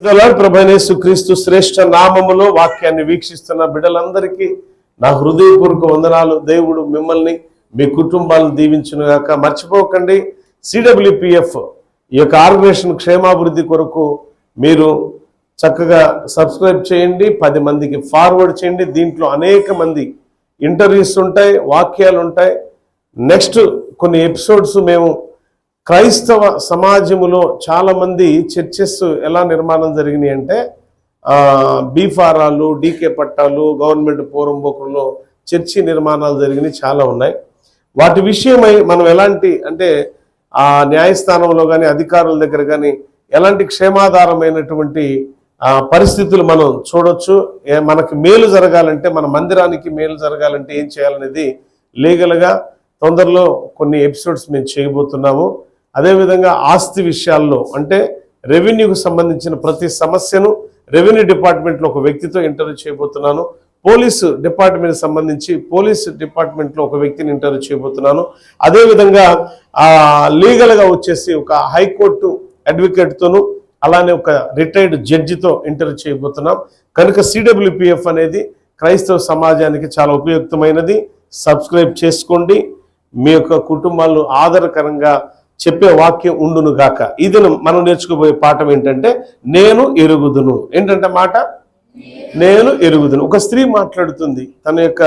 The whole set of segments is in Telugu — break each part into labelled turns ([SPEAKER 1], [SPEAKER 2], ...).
[SPEAKER 1] ప్రభువైన యేసుక్రీస్తు శ్రేష్ఠ నామములో వాక్యాన్ని వీక్షిస్తున్న బిడ్డలందరికీ నా హృదయపూర్వక వందనాలు. దేవుడు మిమ్మల్ని మీ కుటుంబాలను దీవించునుగాక. మర్చిపోకండి, CWPF ఈ యొక్క ఆర్గనైజేషన్ క్షేమాభివృద్ధి కొరకు మీరు చక్కగా సబ్స్క్రైబ్ చేయండి, 10 మందికి ఫార్వర్డ్ చేయండి. దీంట్లో అనేక మంది ఇంటర్వ్యూస్ ఉంటాయి, వాక్యాలు ఉంటాయి. నెక్స్ట్ కొన్ని ఎపిసోడ్స్ మేము క్రైస్తవ సమాజములో చాలామంది చర్చెస్ ఎలా నిర్మాణం జరిగినాయి అంటే బీఫారాలు, డీకే పట్టాలు, గవర్నమెంట్ పూర్వంబోకుల్లో చర్చి నిర్మాణాలు జరిగినాయి, చాలా ఉన్నాయి. వాటి విషయమై మనం ఎలాంటి అంటే ఆ న్యాయస్థానంలో కానీ అధికారుల దగ్గర కానీ ఎలాంటి క్షేమాధారమైనటువంటి పరిస్థితులు మనం చూడొచ్చు. మనకి మేలు జరగాలంటే, మన మందిరానికి మేలు జరగాలంటే ఏం చేయాలనేది లీగల్గా తొందరలో కొన్ని ఎపిసోడ్స్ మేము చేయబోతున్నాము. అదేవిధంగా ఆస్తి విషయాల్లో అంటే రెవెన్యూకు సంబంధించిన ప్రతి సమస్యను రెవెన్యూ డిపార్ట్మెంట్లో ఒక వ్యక్తితో ఇంటర్వ్యూ చేయబోతున్నాను. పోలీసు డిపార్ట్మెంట్ సంబంధించి పోలీసు డిపార్ట్మెంట్లో ఒక వ్యక్తిని ఇంటర్వ్యూ చేయబోతున్నాను. అదేవిధంగా లీగల్గా వచ్చేసి ఒక హైకోర్టు అడ్వకేట్తోనూ అలానే ఒక రిటైర్డ్ జడ్జితో ఇంటర్వ్యూ చేయబోతున్నాం. కనుక CWPF అనేది క్రైస్తవ సమాజానికి చాలా ఉపయుక్తమైనది. సబ్స్క్రైబ్ చేసుకోండి. మీ యొక్క కుటుంబాలు ఆదరకరంగా చెప్పే వాక్యం ఉండును గాక. ఇది మనం నేర్చుకోబోయే పాఠం ఏంటంటే నేను ఎరుగుదును. ఏంటంటే మాట నేను ఎరుగుదును. ఒక స్త్రీ మాట్లాడుతుంది, తన యొక్క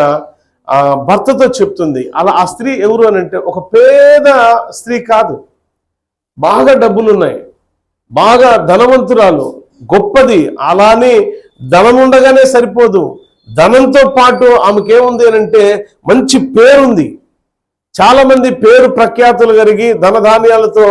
[SPEAKER 1] భర్తతో చెప్తుంది. అలా ఆ స్త్రీ ఎవరు అని అంటే ఒక పేద స్త్రీ కాదు, బాగా డబ్బులున్నాయి, బాగా ధనవంతురాలు, గొప్పది. అలానే ధనం ఉండగానే సరిపోదు, ధనంతో పాటు ఆమెకేముంది అని అంటే మంచి పేరుంది. చాలా మంది పేరు ప్రఖ్యాతులు కలిగి ధనధాన్యాలతో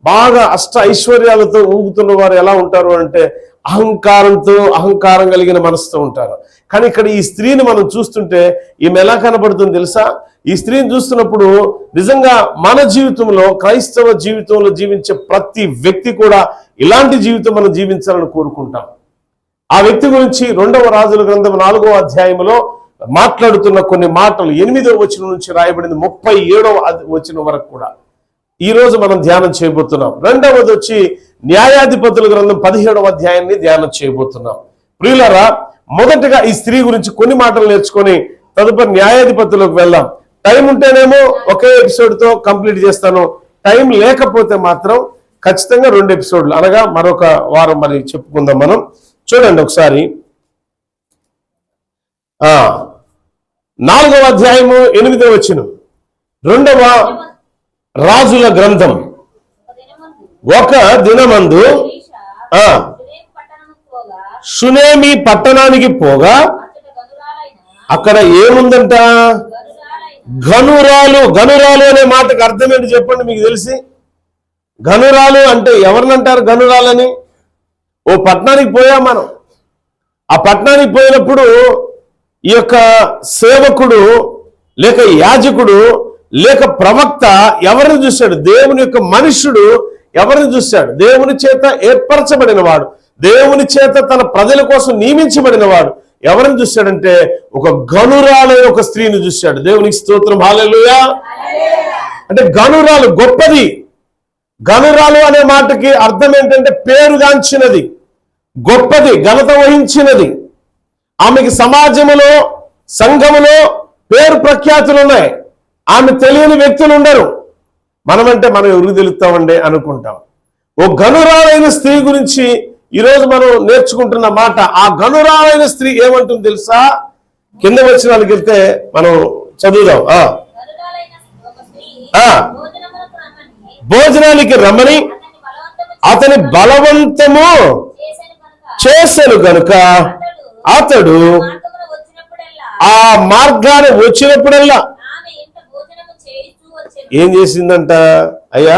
[SPEAKER 1] బాగా అష్ట ఐశ్వర్యాలతో ఊగుతున్న వారు ఎలా ఉంటారు అంటే అహంకారం కలిగిన మనసుతో ఉంటారు. కానీ ఇక్కడ ఈ స్త్రీని మనం చూస్తుంటే ఈమె ఎలా కనబడుతుంది తెలుసా? ఈ స్త్రీని చూస్తున్నప్పుడు నిజంగా మన జీవితంలో, క్రైస్తవ జీవితంలో జీవించే ప్రతి వ్యక్తి కూడా ఇలాంటి జీవితం మనం జీవించాలని కోరుకుంటాం. ఆ వ్యక్తి గురించి 2వ రాజుల గ్రంథం 4వ అధ్యాయంలో మాట్లాడుతున్న కొన్ని మాటలు 8వ వచనం నుంచి రాయబడింది 37వ వచనం వరకు కూడా ఈరోజు మనం ధ్యానం చేయబోతున్నాం. రెండవది వచ్చి న్యాయాధిపతుల గ్రంథం 17వ అధ్యాయాన్ని ధ్యానం చేయబోతున్నాం. ప్రియులారా, మొదటగా ఈ స్త్రీ గురించి కొన్ని మాటలు నేర్చుకొని తదుపరి న్యాయాధిపతులకు వెళ్దాం. టైం ఉంటేనేమో ఒకే ఎపిసోడ్తో కంప్లీట్ చేస్తాను, టైం లేకపోతే మాత్రం ఖచ్చితంగా 2 ఎపిసోడ్లు అనగా మరొక వారం మరి చెప్పుకుందాం మనం. చూడండి ఒకసారి 4వ అధ్యాయము 8వ వచనం. 2వ రాజుల గ్రంథం. ఒక దినమందు షునేమి పట్టణానికి పోగా అక్కడ ఏముందంట? గనురాలు. గనురాలు అనే మాటకు అర్థం ఏంటి చెప్పండి మీకు తెలిసి? గనురాలు అంటే ఎవరినంటారు గనురాలని? ఓ పట్టణానికి పోయా మనం. ఆ పట్టణానికి పోయినప్పుడు ఈ యొక్క సేవకుడు లేక యాజకుడు లేక ప్రవక్త ఎవరిని చూశాడు? దేవుని యొక్క మనుష్యుడు ఎవరిని చూశాడు? దేవుని చేత ఏర్పరచబడిన వాడు, దేవుని చేత తన ప్రజల కోసం నియమించబడిన వాడు ఎవరిని చూశాడంటే ఒక గనురాలైన ఒక స్త్రీని చూశాడు. దేవునికి స్తోత్రం, హల్లెలూయా. అంటే గనురాలు గొప్పది. గనురాలు అనే మాటకి అర్థం ఏంటంటే పేరుగాంచినది, గొప్పది, ఘనత వహించినది. ఆమెకి సమాజములో, సంఘములో పేరు ప్రఖ్యాతులు ఉన్నాయి. ఆమె తెలియని వ్యక్తులు ఉండరు. మనమంటే మనం ఎవరికి తెలుస్తామండి అనుకుంటాం. ఓ గనురాలైన స్త్రీ గురించి ఈరోజు మనం నేర్చుకుంటున్న మాట. ఆ గనురాలైన స్త్రీ ఏమంటుంది తెలుసా? కింద వచనాలకు వెళ్తే మనం చదువుదాం. భోజనానికి రమ్మని అతని బలవంతము చేశాను కనుక అతడు ఆ మార్గాన్ని వచ్చినప్పుడల్లా ఏం చేసిందంట? అయ్యా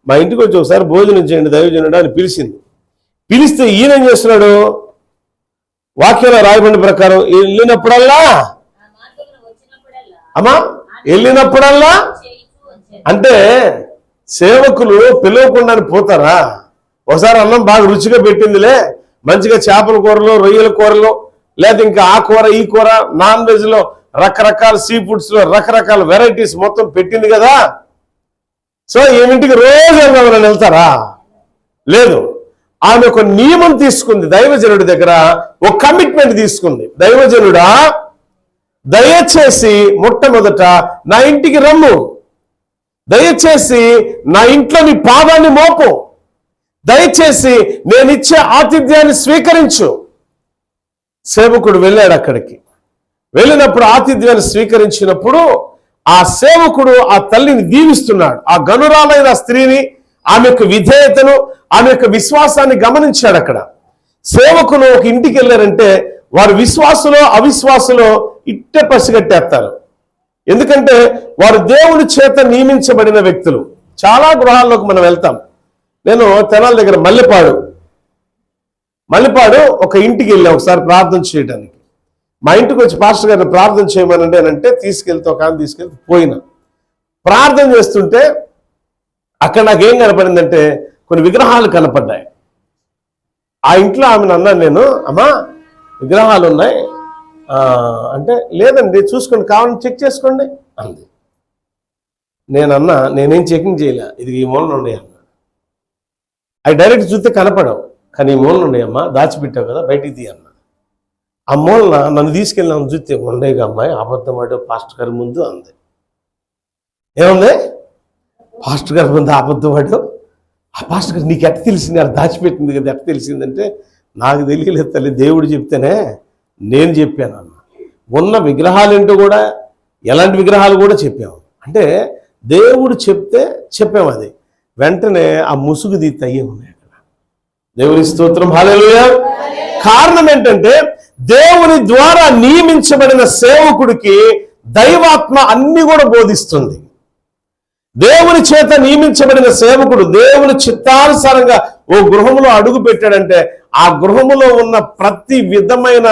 [SPEAKER 1] మా ఇంటికి వచ్చి ఒకసారి భోజనం చేయండి దైవజనుడు అని పిలిచింది. పిలిస్తే ఈయన ఏం చేస్తున్నాడు? వాక్యంలో రాయబడిన ప్రకారం వెళ్ళినప్పుడల్లా వెళ్ళినప్పుడల్లా అంటే సేవకులు పిలవకుండానే పోతారా? ఒకసారి అన్నం బాగా రుచిగా పెట్టిందిలే, మంచిగా చేపల కూరలో, రొయ్యల కూరలో, లేదా ఇంకా ఆ కూర ఈ కూర, నాన్ వెజ్ లో రకరకాల సీ ఫుడ్స్ లో రకరకాల వెరైటీస్ మొత్తం పెట్టింది కదా. సో ఏమింటికి రోజు వెళ్తారా? లేదు. ఆమె ఒక నియమం తీసుకుంది. దైవజనుడి దగ్గర ఒక కమిట్మెంట్ తీసుకుంది. దైవజనుడా, దయచేసి మొట్టమొదట నా ఇంటికి రమ్ము, దయచేసి నా ఇంట్లో నీ పాదాన్ని మోపు, దయచేసి నేను ఇచ్చే ఆతిథ్యాన్ని స్వీకరించు. సేవకుడు వెళ్ళాడు. అక్కడికి వెళ్ళినప్పుడు ఆతిథ్యాన్ని స్వీకరించినప్పుడు ఆ సేవకుడు ఆ తల్లిని దీవిస్తున్నాడు. ఆ గనురాలైన స్త్రీని, ఆమె యొక్క విధేయతను, ఆమె యొక్క విశ్వాసాన్ని గమనించాడు. అక్కడ సేవకులు ఒక ఇంటికి వెళ్ళారంటే వారు విశ్వాసులో అవిశ్వాసులో ఇట్టే పసిగట్టేస్తారు. ఎందుకంటే వారు దేవుని చేత నియమించబడిన వ్యక్తులు. చాలా గృహాల్లోకి మనం వెళ్తాం. నేను తెనాల దగ్గర మల్లెపాడు ఒక ఇంటికి వెళ్ళాం ఒకసారి ప్రార్థన చేయడానికి. మా ఇంటికి వచ్చి పాస్టర్ గారిని ప్రార్థన చేయమనండి అని అంటే తీసుకెళ్తే ఒక ఆయన తీసుకెళ్తే పోయినా ప్రార్థన చేస్తుంటే అక్కడ నాకేం కనపడిందంటే కొన్ని విగ్రహాలు కనపడ్డాయి. ఆ ఇంట్లో ఆమెను అన్నాను నేను, అమ్మా విగ్రహాలు ఉన్నాయి అంటే, లేదండి చూసుకోండి, కావాలని చెక్ చేసుకోండి అంది. నేనన్నా నేనేం చెకింగ్ చేయలే, ఇది ఈ మూలన ఉన్నాయి అన్న. అవి డైరెక్ట్ చూస్తే కనపడవు, కానీ ఈ మూలన ఉన్నాయమ్మా, దాచిపెట్టావు కదా బయటికి తీ అన్న. ఆ మూలన నన్ను తీసుకెళ్ళిన చూస్తే ఉండేగా అమ్మాయి, అబద్ధం ఆడావు పాస్టర్ గారి ముందు అంది. ఏముంది? పాస్టర్ గారి ముందు అబద్ధం ఆడావు? ఆ పాస్టర్ గారు నీకు ఎట్ట తెలిసింది? అది దాచిపెట్టింది కదా, ఎట్ట తెలిసిందంటే నాకు తెలియలేదు తల్లి, దేవుడు చెప్తేనే నేను చెప్పాను అన్న. ఉన్న విగ్రహాలు ఏంటో కూడా, ఎలాంటి విగ్రహాలు కూడా చెప్పాము. అంటే దేవుడు చెప్తే చెప్పాము. అది వెంటనే ఆ ముసుగు తీసి అయ్యే ఉన్నాయి అక్కడ. దేవుని స్తోత్రం, హల్లెలూయా. కారణం ఏంటంటే దేవుని ద్వారా నియమించబడిన సేవకుడికి దైవాత్మ అన్ని కూడా బోధిస్తుంది. దేవుని చేత నియమించబడిన సేవకుడు దేవుని చిత్తానుసారంగా ఓ గృహంలో అడుగు పెట్టాడంటే ఆ గృహములో ఉన్న ప్రతి విధమైన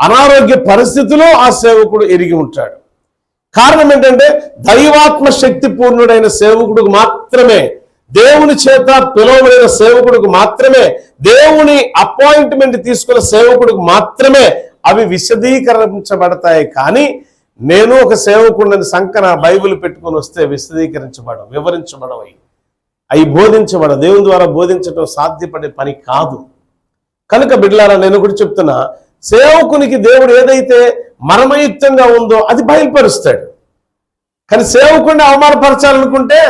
[SPEAKER 1] అనారోగ్య పరిస్థితుల్లో ఆ సేవకుడు ఎరిగి ఉంటాడు. కారణం ఏంటంటే దైవాత్మ శక్తి పూర్ణుడైన సేవకుడికి మాత్రమే, దేవుని చేత పిలువబడిన సేవకుడికి మాత్రమే, దేవుని అపాయింట్మెంట్ తీసుకున్న సేవకుడికి మాత్రమే అవి విశదీకరించబడతాయి. కానీ నేను ఒక సేవకుడిని సంకన బైబిల్ పెట్టుకొని వస్తే వివరించబడవు, అవి బోధించబడ, దేవుని ద్వారా బోధించడం సాధ్యపడే పని కాదు. కనుక బిడ్డలారా, నేను కూడా చెప్తున్నా, సేవకునికి దేవుడు ఏదైతే మర్మయుక్తంగా ఉందో అది బయలుపరుస్తాడు. కానీ సేవకుడిని అవమానపరచాలనుకుంటే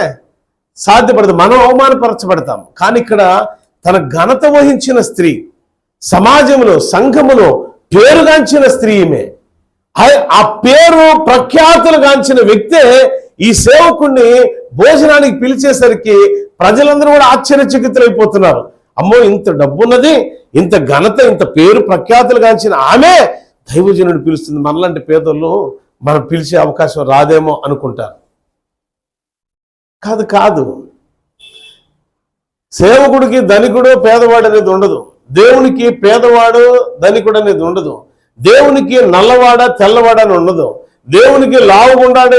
[SPEAKER 1] సాధ్యపడదు, మనం అవమానపరచబడతాం. కానీ ఇక్కడ తన ఘనత వహించిన స్త్రీ, సమాజంలో సంఘములో పేరుగాంచిన స్త్రీ ఈమె. ఆ పేరు ప్రఖ్యాతులు గాంచిన వ్యక్తే ఈ సేవకుడిని భోజనానికి పిలిచేసరికి ప్రజలందరూ కూడా ఆశ్చర్యచకితులైపోతున్నారు. అమ్మో, ఇంత డబ్బున్నది, ఇంత ఘనత, ఇంత పేరు ప్రఖ్యాతులు గాంచిన ఆమె దైవజనుడు పిలుస్తుంది, మనలాంటి పేదలు మనం పిలిచే అవకాశం రాదేమో అనుకుంటారు. కాదు. సేవకుడికి ధనికుడు పేదవాడు అనేది ఉండదు. దేవునికి పేదవాడు ధనికుడు అనేది ఉండదు. దేవునికి నల్లవాడ తెల్లవాడ అని ఉండదు. దేవునికి లావుగుండాడు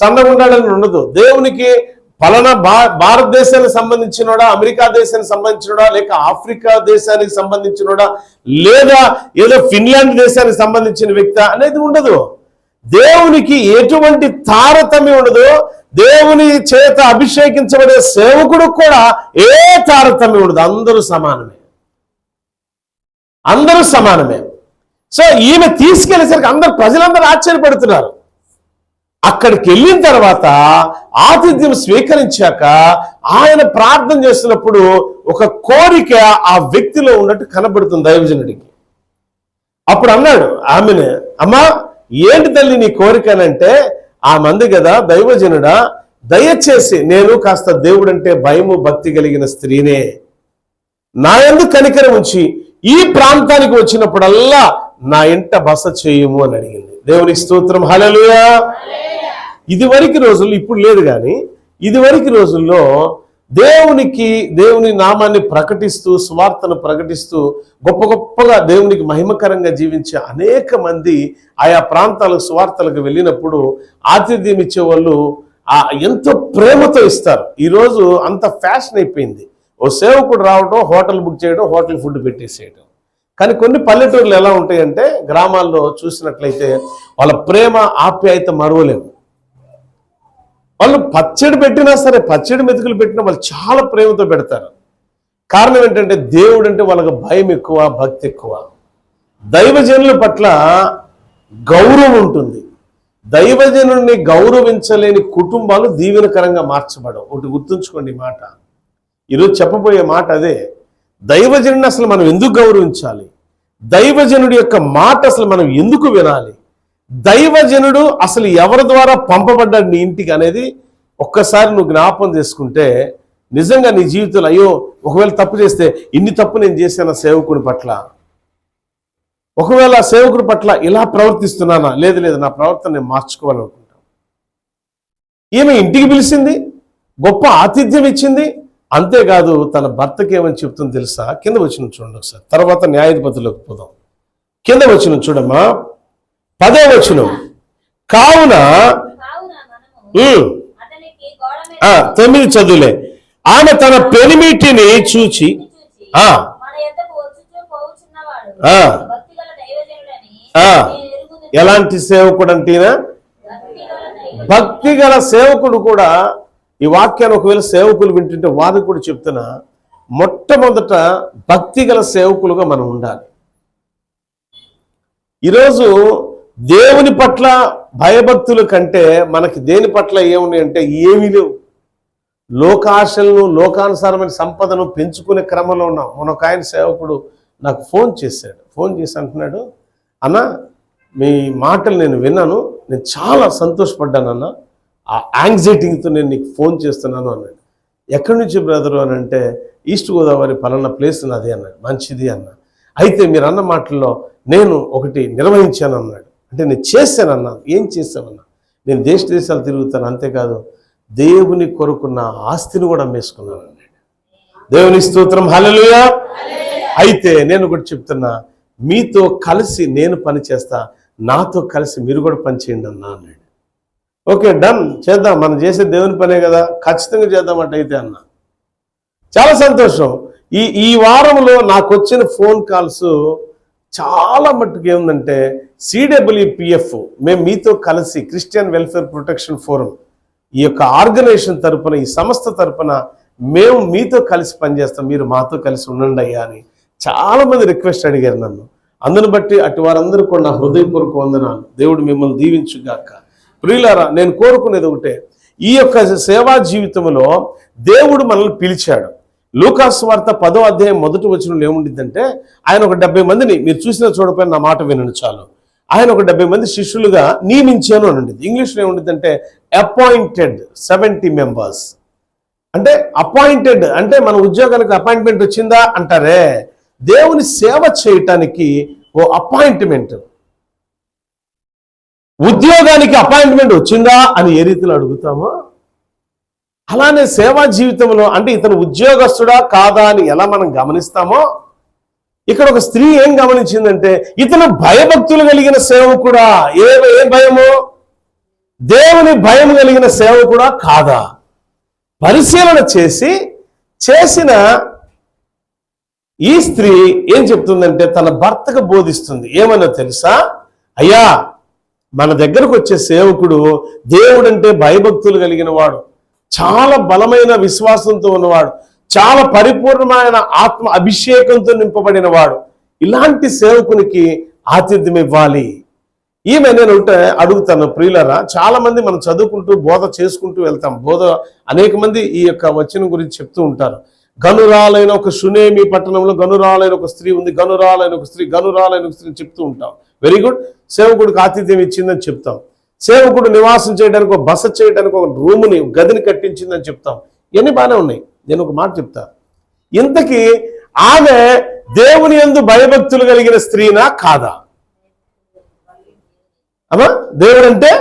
[SPEAKER 1] సన్నగుండాడని ఉండదు. దేవునికి పలానా భారతదేశానికి సంబంధించినోడా, అమెరికా దేశానికి సంబంధించినోడా, లేక ఆఫ్రికా దేశానికి సంబంధించినోడా, లేదా ఏదో ఫిన్లాండ్ దేశానికి సంబంధించిన వ్యక్తి అనేది ఉండదు. దేవునికి ఎటువంటి తారతమ్యం ఉండదు. దేవుని చేత అభిషేకించబడే సేవకుడు కూడా ఏ తారతమ్యం ఉండదు. అందరూ సమానమే. సో ఈమె తీసుకెళ్లేసరికి ప్రజలందరూ ఆశ్చర్యపడుతున్నారు. అక్కడికి వెళ్ళిన తర్వాత ఆతిథ్యం స్వీకరించాక ఆయన ప్రార్థన చేస్తున్నప్పుడు ఒక కోరిక ఆ వ్యక్తిలో ఉన్నట్టు కనబడుతుంది దైవజనుడికి. అప్పుడు అన్నాడు ఆమెను, అమ్మా ఏంటి తల్లి నీ కోరిక అంటే, ఆ మంది కదా దైవజనుడా, దయచేసి నేను కాస్త దేవుడంటే భయము భక్తి కలిగిన స్త్రీనే, నా యందు కనికరం ఉంచి ఈ ప్రాంతానికి వచ్చినప్పుడల్లా నా ఇంట బస చేయము అని అడిగింది. దేవునికి స్తోత్రం, హల్లెలూయా. ఇదివరకు రోజుల్లో, ఇప్పుడు లేదు కానీ ఇదివరకు రోజుల్లో దేవుని నామాన్ని ప్రకటిస్తూ సువార్తను ప్రకటిస్తూ గొప్పగా దేవునికి మహిమకరంగా జీవించే అనేక మంది ఆయా ప్రాంతాలకు సువార్తలకు వెళ్ళినప్పుడు ఆతిథ్యం ఇచ్చేవాళ్ళు ఎంతో ప్రేమతో ఇస్తారు. ఈరోజు అంత ఫ్యాషన్ అయిపోయింది. ఓ సేవకుడు రావడం, హోటల్ బుక్ చేయడం, హోటల్ ఫుడ్ పెట్టేసేయడం. కానీ కొన్ని పల్లెటూర్లు ఎలా ఉంటాయంటే, గ్రామాల్లో చూసినట్లయితే వాళ్ళ ప్రేమ ఆప్యాయత మరువలేము. వాళ్ళు పచ్చడి పెట్టినా సరే, పచ్చడి మెతుకులు పెట్టినా వాళ్ళు చాలా ప్రేమతో పెడతారు. కారణం ఏంటంటే దేవుడు అంటే వాళ్ళకి భయం ఎక్కువ, భక్తి ఎక్కువ. దైవజనుల పట్ల గౌరవం ఉంటుంది. దైవజనుడిని గౌరవించలేని కుటుంబాలు దీవెనకరంగా మార్చబడవు. ఒకటి గుర్తుంచుకోండి ఈ మాట. ఈరోజు చెప్పబోయే మాట అదే. దైవజనుడిని అసలు మనం ఎందుకు గౌరవించాలి? దైవజనుడి యొక్క మాట అసలు మనం ఎందుకు వినాలి? దైవజనుడు అసలు ఎవరి ద్వారా పంపబడ్డాడు నీ ఇంటికి అనేది ఒక్కసారి నువ్వు జ్ఞాపకం చేసుకుంటే నిజంగా నీ జీవితంలో అయ్యో ఒకవేళ తప్పు చేస్తే ఇన్ని తప్పు నేను చేశాను సేవకుని పట్ల, ఒకవేళ సేవకుడి పట్ల ఇలా ప్రవర్తిస్తున్నానా, లేదు నా ప్రవర్తన నేను మార్చుకోవాలనుకుంటాను. ఈమె ఇంటికి పిలిచింది, గొప్ప ఆతిథ్యం ఇచ్చింది. అంతేకాదు తన భర్తకి ఏమని చెప్తుందో తెలుసా? కింద వచ్చిన చూడండి ఒకసారి, తర్వాత న్యాయాధిపతులకు పోదాం. కింద వచ్చిన చూడమ్మా, 10వ వచనం. కావున 9 చదువులే. ఆమె తన పెనిమిటిని చూచి ఎలాంటి సేవకుడు అంటేనా? భక్తి గల సేవకుడు కూడా. ఈ వాక్యాన్ని ఒకవేళ సేవకులు వింటుంటే వారికి కూడా చెప్తున్నా, మొట్టమొదట భక్తి గల సేవకులుగా మనం ఉండాలి. ఈరోజు దేవుని పట్ల భయభక్తుల కంటే మనకి దేని పట్ల ఏమున్నాయి అంటే ఏమీ లేవు. లోకాశలను, లోకానుసారమైన సంపదను పెంచుకునే క్రమంలో ఉన్నాం. మనొక ఆయన సేవకుడు నాకు ఫోన్ చేశాడు. ఫోన్ చేసి అంటున్నాడు, అన్న మీ మాటలు నేను విన్నాను, నేను చాలా సంతోషపడ్డాను అన్న, ఆ యాంగ్జైటీతో నేను నీకు ఫోన్ చేస్తున్నాను అన్నాడు. ఎక్కడి నుంచి బ్రదరు అని అంటే, ఈస్ట్ గోదావరి పలానా ప్లేస్ నాది అన్నాడు. మంచిది అన్న. అయితే మీరు అన్న మాటల్లో నేను ఒకటి నిర్వహించాను అన్నాడు. అంటే నేను చేశాను అన్నాను. ఏం చేశామన్నా? నేను దేశాలు తిరుగుతాను, అంతేకాదు దేవుని కొరకున్న ఆస్తిని కూడా అమ్మేసుకున్నాను అన్నాడు. దేవుని స్తోత్రం, హల్లెలూయా. అయితే నేను ఒకటి చెప్తున్నా, మీతో కలిసి నేను పని చేస్తా, నాతో కలిసి మీరు కూడా పని చేయండి అన్నా అన్నాడు. ఓకే డన్, చేద్దాం, మనం చేసే దేవుని పనే కదా, ఖచ్చితంగా చేద్దామంట అయితే అన్న. చాలా సంతోషం. ఈ వారంలో నాకు వచ్చిన ఫోన్ కాల్స్ చాలా మట్టుకు ఏముందంటే, CWPF మేము మీతో కలిసి క్రిస్టియన్ వెల్ఫేర్ ప్రొటెక్షన్ ఫోరం ఈ యొక్క ఆర్గనైజేషన్ తరపున, ఈ సంస్థ తరపున మేము మీతో కలిసి పనిచేస్తాం, మీరు మాతో కలిసి ఉండండి అయ్యా అని చాలామంది రిక్వెస్ట్ అడిగారు నన్ను. అందును బట్టి అటు వారందరూ కూడా నా హృదయపూర్వక వందనాలు. దేవుడు మిమ్మల్ని దీవించుగాక. ప్రియులారా, నేను కోరుకునేది ఒకటే, ఈ యొక్క సేవా జీవితంలో దేవుడు మనల్ని పిలిచాడు. లూకాసు వార్త 10వ అధ్యాయం 1వ వచనంలో ఏముండిద్దంటే, ఆయన ఒక 70 మందిని, మీరు చూసినా చూడపోయిన నా మాట వినండి చాలు, ఆయన ఒక 70 మంది శిష్యులుగా నియమించాను అని ఉండింది. ఇంగ్లీష్లో ఏముండిద్దంటే అపాయింటెడ్ 70 మెంబర్స్. అంటే అపాయింటెడ్ అంటే మన ఉద్యోగానికి అపాయింట్మెంట్ వచ్చిందా అంటారే, దేవుని సేవ చేయటానికి ఓ అపాయింట్మెంట్. ఉద్యోగానికి అపాయింట్మెంట్ వచ్చిందా అని ఏ రీతిలో అడుగుతామో, అలానే సేవా జీవితంలో అంటే ఇతను ఉద్యోగస్తుడా కాదా అని ఎలా మనం గమనిస్తామో, ఇక్కడ ఒక స్త్రీ ఏం గమనించిందంటే ఇతను భయభక్తులు కలిగిన సేవకుడా. ఏ భయము? దేవుని భయం కలిగిన సేవకుడా కాదా? పరిశీలన చేసిన ఈ స్త్రీ ఏం చెప్తుందంటే తన భర్తకు బోధిస్తుంది. ఏమన్నా తెలుసా? అయ్యా, మన దగ్గరకు వచ్చే సేవకుడు దేవుడంటే భయభక్తులు కలిగిన వాడు, చాలా బలమైన విశ్వాసంతో ఉన్నవాడు, చాలా పరిపూర్ణమైన ఆత్మ అభిషేకంతో నింపబడిన వాడు. ఇలాంటి సేవకునికి ఆతిథ్యం ఇవ్వాలి. ఈమె నేను అడుగుతాను ప్రియులరా, చాలా మంది మనం చదువుకుంటూ బోధ చేసుకుంటూ వెళ్తాం. బోధ అనేక మంది ఈ యొక్క వచనం గురించి చెప్తూ ఉంటారు. గనురాలైన ఒక షునేమి పట్టణంలో గనురాలైన ఒక స్త్రీ ఉంది, గనురాలైన ఒక స్త్రీ చెప్తూ ఉంటాం. Very good. సేవకుడికి ఆతిథ్యం ఇచ్చిందని చెప్తాం. సేవకుడు నివాసం చేయడానికి, ఒక బస చేయడానికి ఒక రూముని, గదిని కట్టించిందని చెప్తాం. ఇవన్నీ బాగానే ఉన్నాయి. నేను ఒక మాట చెప్తా, ఇంతకీ ఆమె దేవుని యందు భయభక్తులు కలిగిన స్త్రీనా కాదా? అమ్మా, దేవుడంటే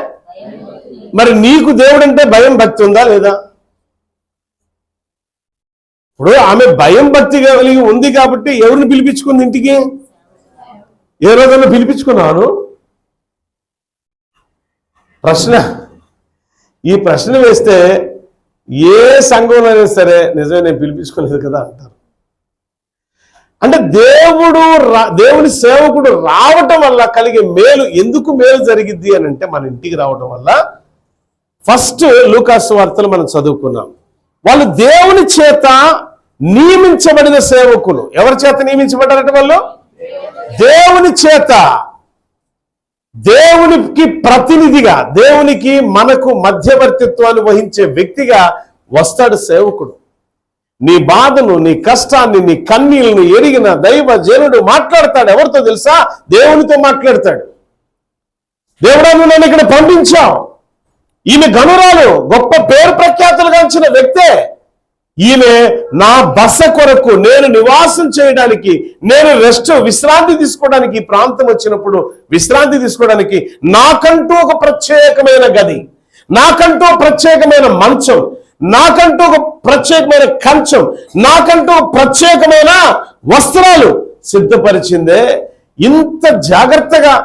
[SPEAKER 1] మరి నీకు దేవుడంటే భయం భక్తి ఉందా లేదా? ఇప్పుడు ఆమె భయం భక్తి కలిగి ఉంది కాబట్టి ఎవరిని పిలిపించుకుంది ఇంటికి? ఏ రోజున పిలిపించుకున్నాను? ఈ ప్రశ్న వేస్తే ఏ సంఘంలో అయినా సరే నిజమే నేను పిలిపించుకోలేదు కదా అంటారు. అంటే దేవుని సేవకుడు రావటం వల్ల కలిగే మేలు, ఎందుకు మేలు జరిగిద్ది అని అంటే మన ఇంటికి రావటం వల్ల, ఫస్ట్ లూకాసు వార్తలు మనం చదువుకున్నాం, వాళ్ళు దేవుని చేత నియమించబడిన సేవకులు. ఎవరి చేత నియమించబడ్డారట వాళ్ళు? దేవుని చేత. దేవునికి ప్రతినిధిగా, దేవునికి మనకు మధ్యవర్తిత్వాన్ని వహించే వ్యక్తిగా వస్తాడు సేవకుడు. నీ బాధను, నీ కష్టాన్ని, నీ కన్నీళ్లను ఎరిగిన దైవ జనుడు మాట్లాడతాడు. ఎవరితో తెలుసా? దేవునితో మాట్లాడతాడు. దేవుడా, నువ్వు నన్ను ఇక్కడ పంపించావు. ఈమె గనురాలు, గొప్ప పేరు ప్రఖ్యాతులు గాంచిన వ్యక్తే. ఈమె నా బస కొరకు, నేను నివాసం చేయడానికి, నేను విశ్రాంతి తీసుకోవడానికి ఈ ప్రాంతం వచ్చినప్పుడు విశ్రాంతి తీసుకోవడానికి నాకంటూ ఒక ప్రత్యేకమైన గది, నాకంటూ ప్రత్యేకమైన మంచం, నాకంటూ ఒక ప్రత్యేకమైన కంచం, నాకంటూ ప్రత్యేకమైన వస్త్రాలు సిద్ధపరిచిందే. ఇంత జాగ్రత్తగా,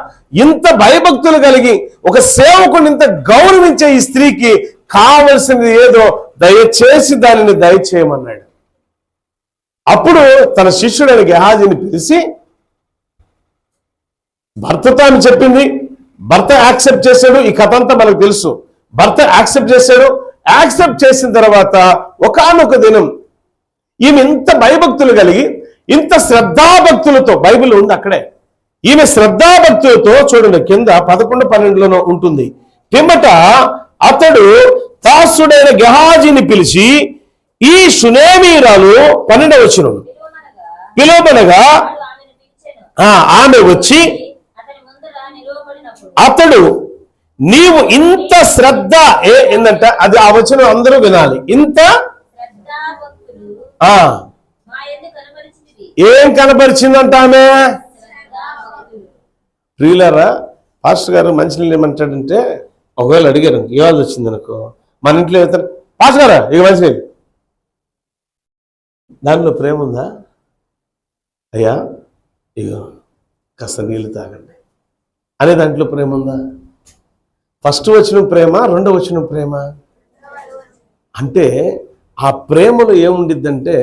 [SPEAKER 1] ఇంత భయభక్తులు కలిగి ఒక సేవకుని ఇంత గౌరవించే ఈ స్త్రీకి కావలసింది ఏదో దయచేసి దానిని దయచేయమన్నాడు. అప్పుడు తన శిష్యుడైన గెహాజీని పిలిచి, భర్తతో ఆమె చెప్పింది, భర్త యాక్సెప్ట్ చేశాడు. ఈ కథ అంతా మనకు తెలుసు. భర్త యాక్సెప్ట్ చేశాడు. యాక్సెప్ట్ చేసిన తర్వాత ఒకానొక దినం ఈమె ఇంత భయభక్తులు కలిగి, ఇంత శ్రద్ధాభక్తులతో, బైబిల్ ఉంది అక్కడే, ఈమె శ్రద్ధాభక్తులతో, చూడండి కింద 11-12 ఉంటుంది. పిమ్మట అతడు దాసుడైన గెహాజీని పిలిచి, ఈ షునేమీరాలు 12వ వచనం పిలువబడగా ఆమె వచ్చి, అతడు నీవు ఇంత శ్రద్ధ ఏంటంటే, అది ఆ వచనం అందరూ వినాలి. ఇంత ఏం కనపరిచిందంట ఆమె? ప్రియులారా, పాస్టర్ గారు మంచినీళ్ళు ఏమంటాడంటే, ఒకవేళ అడిగారు ఇవాళ వచ్చింది అనుకో, మన ఇంట్లో వెళ్తారు, పాస్టర్ గారా ఇక మంచినీళ్ళు, దానిలో ప్రేమ ఉందా? అయ్యా ఇగో కాస్త నీళ్ళు తాగండి అనే దాంట్లో ప్రేమ ఉందా? ఫస్ట్ వచ్చిన ప్రేమ, రెండో వచ్చిన ప్రేమ అంటే ఆ ప్రేమలో ఏముండిద్దంటే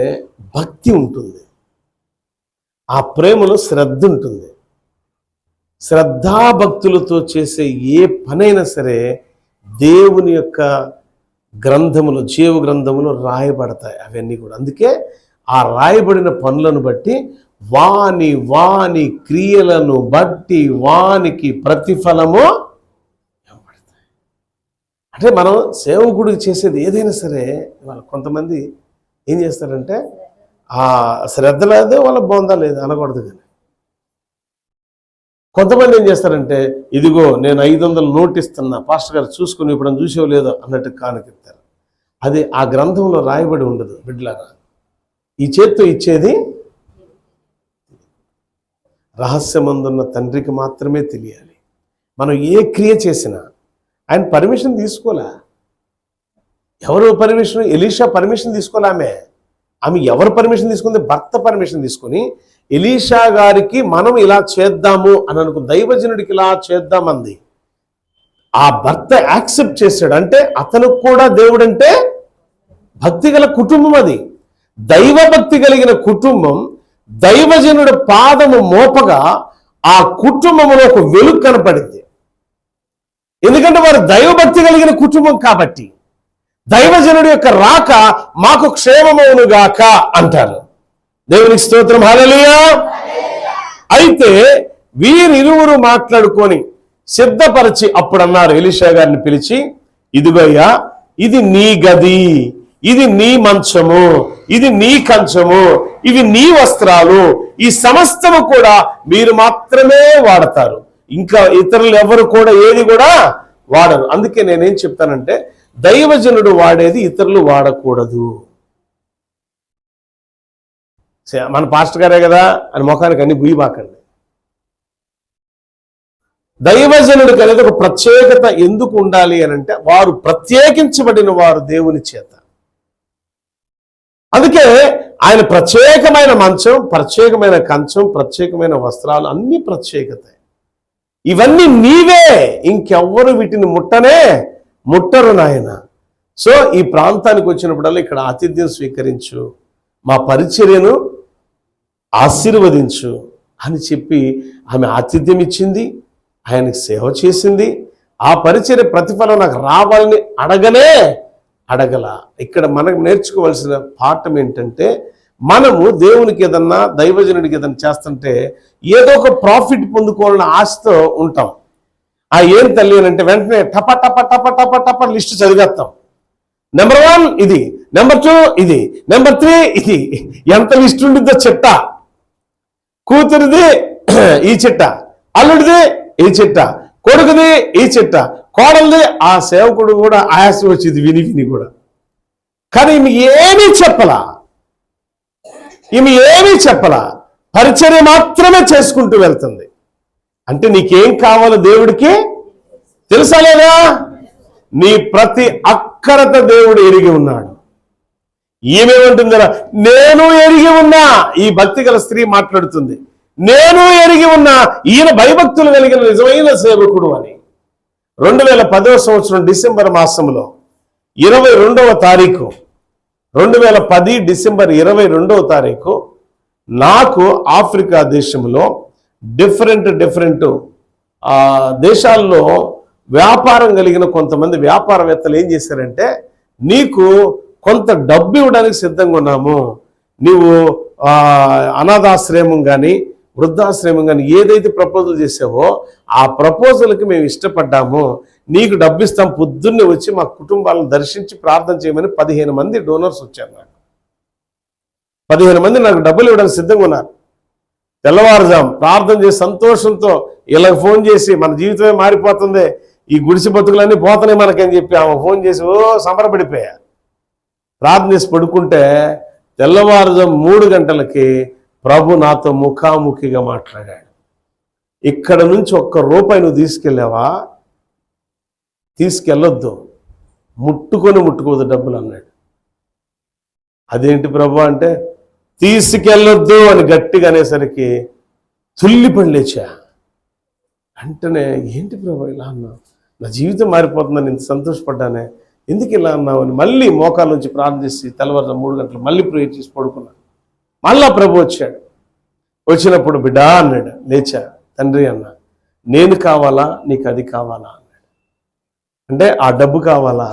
[SPEAKER 1] భక్తి ఉంటుంది, ఆ ప్రేమలో శ్రద్ధ ఉంటుంది. శ్రద్ధాభక్తులతో చేసే ఏ పనైనా సరే దేవుని యొక్క గ్రంథములు, జీవ గ్రంథములు రాయబడతాయి అవన్నీ కూడా. అందుకే ఆ రాయబడిన పనులను బట్టి వాని క్రియలను బట్టి వానికి ప్రతిఫలము ఇవ్వబడతాయి. అంటే మనం సేవకుడికి చేసేది ఏదైనా సరే, వాళ్ళు కొంతమంది ఏం చేస్తారంటే ఆ శ్రద్ధ లేదు, వాళ్ళ బొందా లేదు అనకూడదు. కానీ కొంతమంది ఏం చేస్తారంటే, ఇదిగో నేను 500 నోట్ ఇస్తున్నా, పాస్టర్ గారు చూసుకుని ఇప్పుడు చూసేవో లేదో అన్నట్టు కానుకెత్తారు. అది ఆ గ్రంథంలో రాయబడి ఉండదు. బిడ్డలారా, ఈ చేత్తో ఇచ్చేది రహస్యమందున్న తండ్రికి మాత్రమే తెలియాలి. మనం ఏ క్రియ చేసినా ఆయన పర్మిషన్ తీసుకోలే. ఎవరు పర్మిషన్? ఎలీషా పర్మిషన్ తీసుకోలే. ఆమె ఎవరు పర్మిషన్ తీసుకుంది? భర్త పర్మిషన్ తీసుకొని ఎలీషా గారికి మనం ఇలా చేద్దాము అని అనుకో, దైవజనుడికి ఇలా చేద్దామంది. ఆ భర్త యాక్సెప్ట్ చేశాడు. అంటే అతనికి కూడా దేవుడు అంటే భక్తి గల కుటుంబం. అది దైవభక్తి కలిగిన కుటుంబం. దైవజనుడు పాదము మోపగా ఆ కుటుంబంలో ఒక వెలుగు కనపడింది. ఎందుకంటే వారు దైవభక్తి కలిగిన కుటుంబం కాబట్టి. దైవజనుడి యొక్క రాక మాకు క్షేమమవునుగాక అంటారు. దేవునికి స్తోత్రం, హల్లెలూయా. అయితే వీరిరువురు మాట్లాడుకొని సిద్ధపరిచి అప్పుడు అన్నారు ఎలీషా గారిని పిలిచి, ఇదిగోయ్యా ఇది నీ గది, ఇది నీ మంచము, ఇది నీ కంచము, ఇవి నీ వస్త్రాలు, ఈ సమస్తము కూడా మీరు మాత్రమే వాడతారు, ఇంకా ఇతరులు ఎవరు కూడా ఏది కూడా వాడరు. అందుకే నేనేం చెప్తానంటే, దైవజనుడు వాడేది ఇతరులు వాడకూడదు. మన పాస్టర్ గారే కదా అని ముఖానికి అన్ని బుయ్యబాకండి. దైవజనుడికి అనేది ఒక ప్రత్యేకత ఎందుకు ఉండాలి అని అంటే, వారు ప్రత్యేకించబడిన వారు దేవుని చేత. అందుకే ఆయన ప్రత్యేకమైన మంచం, ప్రత్యేకమైన కంచం, ప్రత్యేకమైన వస్త్రాలు అన్ని ప్రత్యేకత. ఇవన్నీ నీవే, ఇంకెవ్వరు వీటిని ముట్టరు నాయన. సో ఈ ప్రాంతానికి వచ్చినప్పుడల్లా ఇక్కడ ఆతిథ్యం స్వీకరించు, మా పరిచర్యను ఆశీర్వదించు అని చెప్పి ఆమె ఆతిథ్యం ఇచ్చింది, ఆయనకి సేవ చేసింది. ఆ పరిచర్య ప్రతిఫలం నాకు రావాలని అడగల. ఇక్కడ మనకు నేర్చుకోవాల్సిన పాఠం ఏంటంటే, మనము దేవునికి ఏదన్నా దైవజనుడికి ఏదన్నా చేస్తుంటే ఏదో ఒక ప్రాఫిట్ పొందుకోవాలని ఆశతో ఉంటాం. ఏం తల్లి అని అంటే వెంటనే టప టప టప టప టప లిస్టు చదివేస్తాం. నెంబర్ 1 ఇది, నెంబర్ 2 ఇది, నెంబర్ 3 ఇది. ఎంత లిస్ట్ ఉంటుందో చిట్ట. కూతురిది ఈ చిట్ట, అల్లుడిది ఈ చిట్ట, కొడుకుది ఈ చిట్ట, కోడలిది. ఆ సేవకుడు కూడా ఆయాసం వచ్చింది విని విని కూడా. కానీ ఈమె ఏమీ చెప్పలా, పరిచర్య మాత్రమే చేసుకుంటూ వెళ్తుంది. అంటే నీకేం కావాలో దేవుడికి తెలుసా లేదా? నీ ప్రతి అక్కరత దేవుడు ఎరిగి ఉన్నాడు. ఈమెమంటుందిరా, నేను ఎరిగి ఉన్నా. ఈ భక్తి గల స్త్రీ మాట్లాడుతుంది, నేను ఎరిగి ఉన్నా ఈయన భయభక్తులు కలిగిన నిజమైన సేవకుడు అని. 2010వ సంవత్సరం డిసెంబర్ మాసంలో 22వ తారీఖు, 2010 డిసెంబర్ 22వ తారీఖు నాకు ఆఫ్రికా దేశంలో డిఫరెంట్ దేశాల్లో వ్యాపారం కలిగిన కొంతమంది వ్యాపారవేత్తలు ఏం చేశారంటే, నీకు కొంత డబ్బు ఇవ్వడానికి సిద్ధంగా ఉన్నాము, నీవు అనాథాశ్రమం కానీ వృద్ధాశ్రమం కానీ ఏదైతే ప్రపోజల్ చేసావో ఆ ప్రపోజల్కి మేము ఇష్టపడ్డాము, నీకు డబ్బు ఇస్తాం, పొద్దున్నే వచ్చి మా కుటుంబాలను దర్శించి ప్రార్థన చేయమని 15 మంది డోనర్స్ వచ్చారు. నాకు 15 మంది నాకు డబ్బులు ఇవ్వడానికి సిద్ధంగా ఉన్నారు. తెల్లవారుజాం ప్రార్థన చేసి సంతోషంతో ఇలా ఫోన్ చేసి, మన జీవితమే మారిపోతుంది, ఈ గుడిసి బతుకులన్నీ పోతున్నాయి మనకని చెప్పి ఆమె ఫోన్ చేసి సంబరపడిపోయా. ప్రార్థన చేసి పడుకుంటే తెల్లవారుజాం 3 గంటలకి ప్రభు నాతో ముఖాముఖిగా మాట్లాడాడు. ఇక్కడ నుంచి ₹1 నువ్వు తీసుకెళ్ళావా? తీసుకెళ్ళొద్దు, ముట్టుకోదు డబ్బులు అన్నాడు. అదేంటి ప్రభు అంటే, తీసుకెళ్ళొద్దు అని గట్టిగా అనేసరికి తుల్లిపడి లేచా. వెంటనే ఏంటి ప్రభు ఇలా అన్నావు, నా జీవితం మారిపోతుందని ఇంత సంతోషపడ్డానే, ఎందుకు ఇలా అన్నావు అని మళ్ళీ మోకాల నుంచి ప్రార్థన చేసి తెల్లవారు 3 గంటలు మళ్ళీ ప్రేయర్ చేసి పడుకున్నాను. మళ్ళా ప్రభు వచ్చాడు. వచ్చినప్పుడు బిడ్డా అన్నాడు. లేచా, తండ్రి అన్న, నేను కావాలా నీకు అది కావాలా అన్నాడు. అంటే ఆ డబ్బు కావాలా,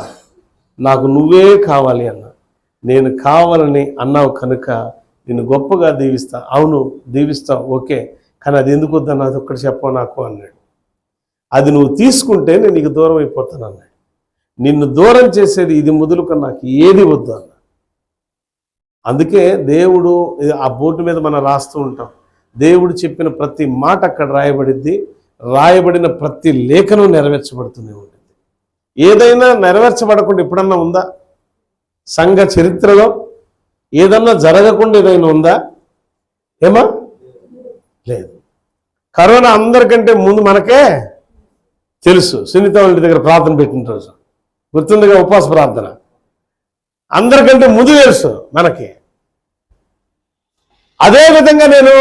[SPEAKER 1] నాకు నువ్వే కావాలి అన్న. నేను కావాలని అన్నావు కనుక నేను గొప్పగా దీవిస్తా. అవును దీవిస్తావు, ఓకే, కానీ అది ఎందుకు వద్దన్నా, అది ఒక్కటి చెప్పవు నాకు అన్నాడు. అది నువ్వు తీసుకుంటే నేను నీకు దూరం అయిపోతాను అన్నాడు. నిన్ను దూరం చేసేది ఇది మొదలుకొని నాకు ఏది వద్దు అన్న. అందుకే దేవుడు ఆ బోర్డు మీద మనం రాస్తూ ఉంటాం, దేవుడు చెప్పిన ప్రతి మాట అక్కడ రాయబడిద్ది, రాయబడిన ప్రతి లేఖనం నెరవేర్చబడుతూనే ఉంటుంది. ఏదైనా నెరవేర్చబడకుండా ఎప్పుడన్నా ఉందా? సంఘ చరిత్రలో ఏదన్నా జరగకుండా ఏదైనా ఉందా? ఏమా లేదు. కరోనా అందరికంటే ముందు మనకే తెలుసు. సునీత వాళ్ళ దగ్గర ప్రార్థన పెట్టిన రోజు గుర్తుందిగా, ఉపవాస ప్రార్థన అందరికంటే ముందు తెలుసు మనకి. అదేవిధంగా నేను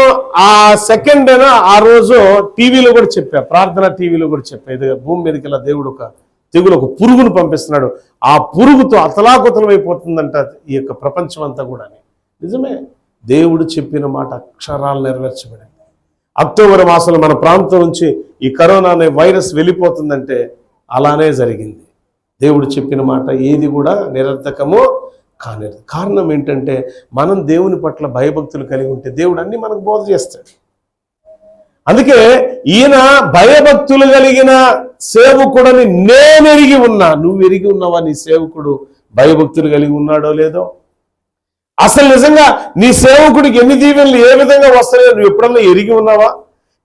[SPEAKER 1] ఆ సెకండ్ ఆ రోజు టీవీలో కూడా చెప్పా, ప్రార్థన టీవీలో కూడా చెప్పా, ఇది భూమి మీదకి ఇలా దేవుడు ఒక తెగులు, ఒక పురుగును పంపిస్తున్నాడు, ఆ పురుగుతో అతలాకుతలం అయిపోతుందంట ఈ యొక్క ప్రపంచం అంతా కూడా. నిజమే, దేవుడు చెప్పిన మాట అక్షరాలు నెరవేర్చబడింది. అక్టోబర్ మాసంలో మన ప్రాంతం నుంచి ఈ కరోనా అనే వైరస్ వెళ్ళిపోతుందంటే అలానే జరిగింది. దేవుడు చెప్పిన మాట ఏది కూడా నిరర్థకము కాలేదు. కారణం ఏంటంటే మనం దేవుని పట్ల భయభక్తులు కలిగి ఉంటే దేవుడు అన్ని మనకు బోధ చేస్తాడు. అందుకే ఈయన భయభక్తులు కలిగిన సేవకుడని నేను ఎరిగి ఉన్నా. నువ్వు ఎరిగి ఉన్నావా నీ సేవకుడు భయభక్తులు కలిగి ఉన్నాడో లేదో? అసలు నిజంగా నీ సేవకుడికి ఎన్ని దీవెనలు ఏ విధంగా వస్తాయో నువ్వు ఎప్పుడన్నా ఎరిగి ఉన్నావా?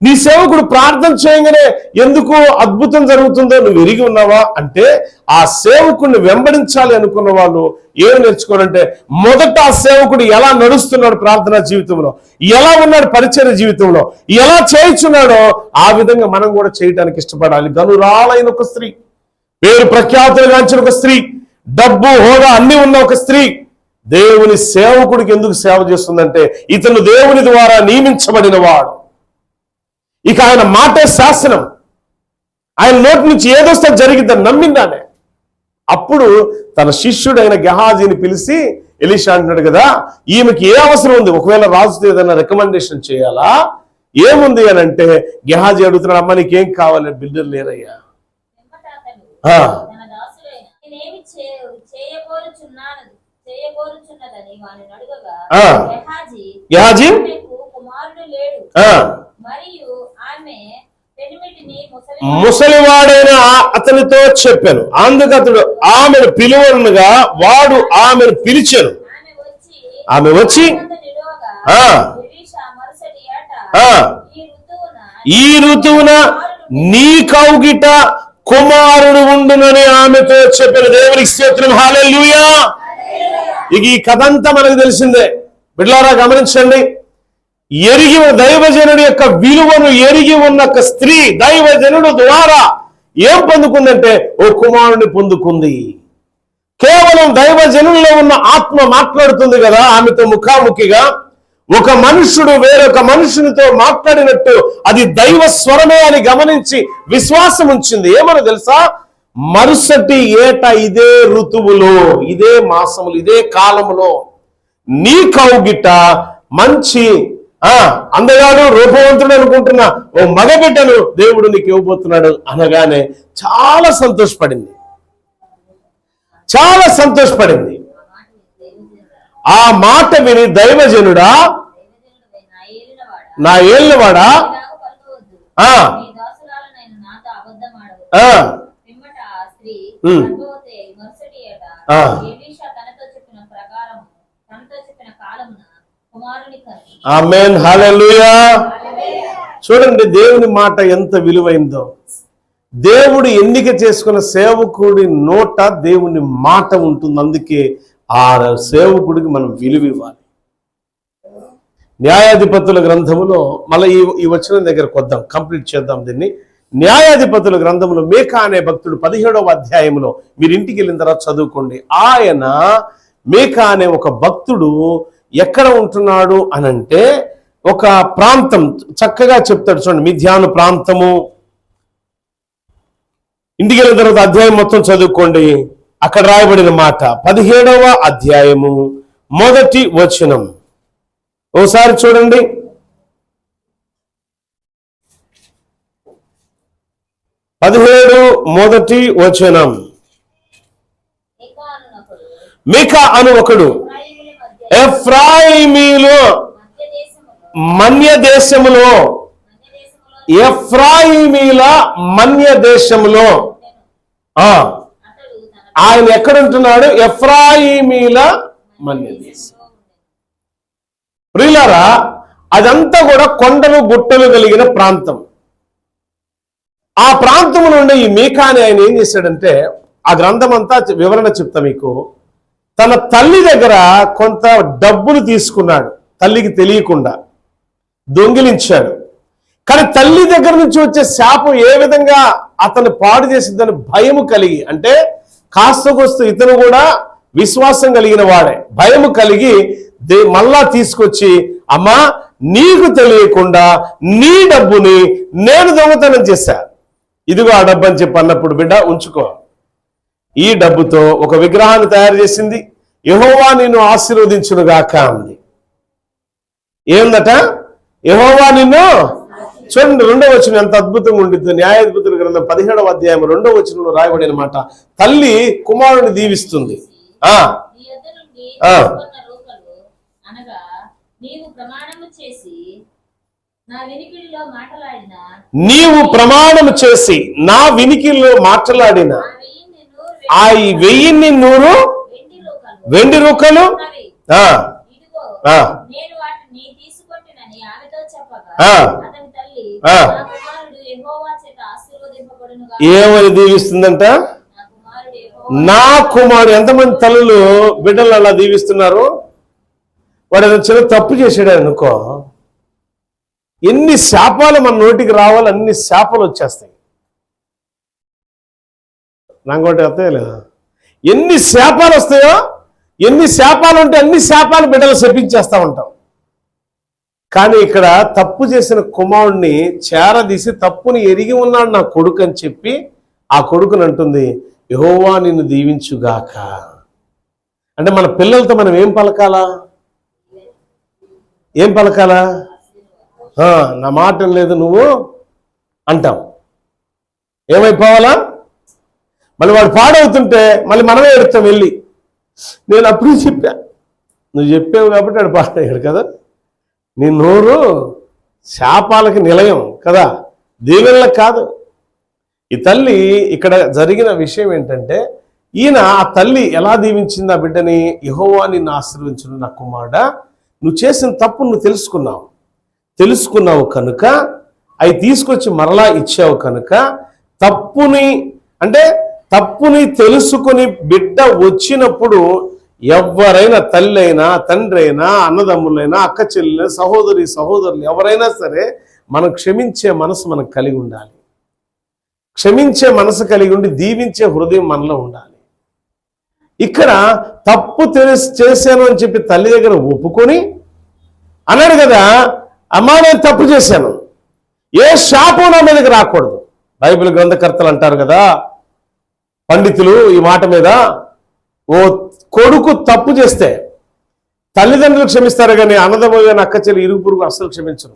[SPEAKER 1] నీ సేవకుడు ప్రార్థన చేయగానే ఎందుకు అద్భుతం జరుగుతుందో నువ్వు ఎరిగి ఉన్నావా? అంటే ఆ సేవకుడిని వెంబడించాలి అనుకున్న వాళ్ళు ఏం నేర్చుకోవాలంటే, మొదట ఆ సేవకుడు ఎలా నడుస్తున్నాడు ప్రార్థనా జీవితంలో, ఎలా ఉన్నాడు పరిచర్య జీవితంలో, ఎలా చేయుచున్నాడో ఆ విధంగా మనం కూడా చేయడానికి ఇష్టపడాలి. గనురాలైన ఒక స్త్రీ, పేరు ప్రఖ్యాతులు గాంచిన ఒక స్త్రీ, డబ్బు హోదా అన్ని ఉన్న ఒక స్త్రీ దేవుని సేవకుడికి ఎందుకు సేవ చేస్తుందంటే ఇతను దేవుని ద్వారా నియమించబడిన వాడు. ఇక ఆయన మాటే శాసనం, ఆయన నోటి నుంచి ఏదొస్తే జరిగిద్దని నమ్మిందానే. అప్పుడు తన శిష్యుడైన గెహాజీని పిలిచి ఎలీషా అంటున్నాడు కదా, ఈమెకి ఏ అవసరం ఉంది, ఒకవేళ రాజుతో ఏదైనా రికమెండేషన్ చేయాలా, ఏముంది అని అంటే గెహాజీ అడుగుతున్నాడు, అమ్మ నీకేం కావాలి? బిల్డర్ లేరయ్యా.
[SPEAKER 2] చేయగోరుచున్నదని వాని అడుగగా
[SPEAKER 1] ఆ, గెహాజీ
[SPEAKER 2] ఆమెకు కుమారుడు లేడు
[SPEAKER 1] ఆ,
[SPEAKER 2] మరియు ఆమె పెనిమిటిని
[SPEAKER 1] ముసలివాడైన అతనితో చెప్పాను. అందుకు అతడు ఆమెను పిలువనుగా వాడు ఆమెను పిలిచాను. ఆమె వచ్చి
[SPEAKER 2] నిలువగా
[SPEAKER 1] ఆ,
[SPEAKER 2] ఎలీషా మరుసటి ఏట
[SPEAKER 1] ఆ, ఈ ఋతువున నీ కౌగిట కుమారుడు ఉండునని ఆమెతో చెప్పిన. దేవునికి స్తోత్రం, హల్లెలూయా. ఇక ఈ కథ అంతా మనకు తెలిసిందే. బిడ్డలారా గమనించండి, ఎరిగి దైవజనుడి యొక్క విలువను ఎరిగి ఉన్న ఒక స్త్రీ దైవజనుడు ద్వారా ఏం పొందుకుందంటే ఓ కుమారుని పొందుకుంది. కేవలం దైవజనుల్లో ఉన్న ఆత్మ మాట్లాడుతుంది కదా ఆమెతో ముఖాముఖిగా. ఒక మనుషుడు వేరొక మనుషునితో మాట్లాడినట్టు అది దైవ స్వరమే అని గమనించి విశ్వాసం ఉంచింది. ఏమని తెలుసా? మరుసటి ఏట ఇదే ఋతువులో, ఇదే మాసములు, ఇదే కాలములో నీ కౌగిట మంచి అందగాడు రూపవంతుడు అనుకుంటున్నా ఓ మగబిడ్డను దేవుడు నీకు ఇవ్వబోతున్నాడు అనగానే చాలా సంతోషపడింది, చాలా సంతోషపడింది. ఆ మాట విని దైవజనుడా, నా ఏళ్ళవాడా, ఆమేన్, హల్లెలూయా. చూడండి దేవుని మాట ఎంత విలువైందో. దేవుడు ఎన్నిక చేసుకున్న సేవకుడి నోట దేవుని మాట ఉంటుంది. అందుకే ఆ సేవకుడికి మనం విలువ ఇవ్వాలి. న్యాయాధిపతుల గ్రంథములో మళ్ళీ ఈ వచనం దగ్గరకు వద్దాం, కంప్లీట్ చేద్దాం దీన్ని. న్యాయాధిపతుల గ్రంథంలో మీకా అనే భక్తుడు 17వ అధ్యాయంలో మీరు ఇంటికి వెళ్ళిన తర్వాత చదువుకోండి. ఆయన మీకా అనే ఒక భక్తుడు ఎక్కడ ఉంటున్నాడు అనంటే ఒక ప్రాంతం చక్కగా చెప్తాడు. చూడండి, మిథ్యాను ప్రాంతము. ఇంటికి వెళ్ళిన తర్వాత అధ్యాయం మొత్తం చదువుకోండి. అక్కడ రాయబడిన మాట 17వ అధ్యాయము 1వ వచనం ఓసారి చూడండి. 17 1వ వచనం. మీకా అను ఒకడు ఎఫ్రాయిమీలో మన్య దేశములో, ఎఫ్రాయిమీల మన్య దేశములో ఆయన ఎక్కడుంటున్నాడు? ఎఫ్రాయిమీల మన్య దేశం. ప్రియులారా, అదంతా కూడా కొండలు గుట్టలు కలిగిన ప్రాంతం. ఆ ప్రాంతం నుండి ఈ మీకా అని ఆయన ఏం చేశాడంటే, ఆ గ్రంథం అంతా వివరణ చెప్తా మీకు. తన తల్లి దగ్గర కొంత డబ్బులు తీసుకున్నాడు, తల్లికి తెలియకుండా దొంగిలించాడు. కానీ తల్లి దగ్గర నుంచి వచ్చే శాపం ఏ విధంగా అతను పాడు చేసిద్దని భయము కలిగి, అంటే కాస్తకొస్తూ ఇతను కూడా విశ్వాసం కలిగిన వాడే, భయము కలిగి మళ్ళా తీసుకొచ్చి, అమ్మా నీకు తెలియకుండా నీ డబ్బుని నేను దొంగతనం చేశా, ఇదిగో ఆ డబ్బు అని చెప్పి అన్నప్పుడు, బిడ్డ ఉంచుకో, ఈ డబ్బుతో ఒక విగ్రహాన్ని తయారు చేసింది, యెహోవా నిన్ను ఆశీర్వదించునుగాక అంది. ఏందట? యెహోవా నిన్ను. చూడండి 2వ వచనం ఎంత అద్భుతంగా ఉండిద్ది. న్యాయాధిపతుల గ్రంథం 17వ అధ్యాయం 2వ వచనంలో రాయబడిన మాట. తల్లి కుమారుని దీవిస్తుంది. నీవు ప్రమాణము చేసి నా వినికిడిలో మాట్లాడిన ఆ 1000 వెండి రూకలు ఏమని దీవిస్తుందంట? నా కుమారుడు. ఎంతమంది తల్లులు బిడ్డలు అలా దీవిస్తున్నారు? వాడు ఏదైనా చిన్న తప్పు చేసాడు అనుకో, ఎన్ని శాపాలు మన నోటికి రావాలి, అన్ని శాపాలు వచ్చేస్తాయి. నాకోటి వస్తాయో లేదా? ఎన్ని శాపాలు వస్తాయో, ఎన్ని శాపాలు ఉంటే అన్ని శాపాలు బిడ్డలు శపించేస్తా ఉంటాం. కానీ ఇక్కడ తప్పు చేసిన కుమారుడిని చేరదీసి తప్పుని ఎరిగి ఉన్నాడు నా కొడుకు అని చెప్పి ఆ కొడుకుని అంటుంది, యెహోవా నిన్ను దీవించుగాక. అంటే మన పిల్లలతో మనం ఏం పలకాలా? ఏం పలకాలా? నా మాట లేదు నువ్వు అంటాం. ఏమైపోవాలా? మళ్ళీ వాడు పాడవుతుంటే మళ్ళీ మనమే ఎడతాం వెళ్ళి, నేను అప్పుడు చెప్పా, నువ్వు చెప్పావు కాబట్టి ఆడు పాడయ్యాడు కదా. నీ నోరు శాపాలకి నిలయం కదా, దీవెనలకు కాదు. ఈ తల్లి ఇక్కడ జరిగిన విషయం ఏంటంటే, ఈయన ఆ తల్లి ఎలా దీవించింది ఆ బిడ్డని, యెహోవా నిన్ను ఆశీర్వదించును నా కుమారుడా, నువ్వు చేసిన తప్పు నువ్వు తెలుసుకున్నావు కనుక అవి తీసుకొచ్చి మరలా ఇచ్చావు కనుక తప్పుని తెలుసుకుని బిడ్డ వచ్చినప్పుడు ఎవరైనా తల్లి అయినా తండ్రి అయినా అన్నదమ్ములైనా అక్క చెల్లెలైనా సహోదరులు ఎవరైనా సరే మనం క్షమించే మనసు మనకు కలిగి ఉండాలి. క్షమించే మనసు కలిగి ఉండి దీవించే హృదయం మనలో ఉండాలి. ఇక్కడ తప్పు చేశాను అని చెప్పి తల్లి దగ్గర ఒప్పుకొని అన్నాడు కదా, అమ్మా నేను తప్పు చేశాను, ఏ శాపం నా మీదకి రాకూడదు. బైబిల్ గ్రంథకర్తలు అంటారు కదా, పండితులు ఈ మాట మీద, ఓ కొడుకు తప్పు చేస్తే తల్లిదండ్రులు క్షమిస్తారు కానీ అన్నదమ్ములైన అక్క చెల్లి ఇరుగు పొరుగు అస్సలు క్షమించరు.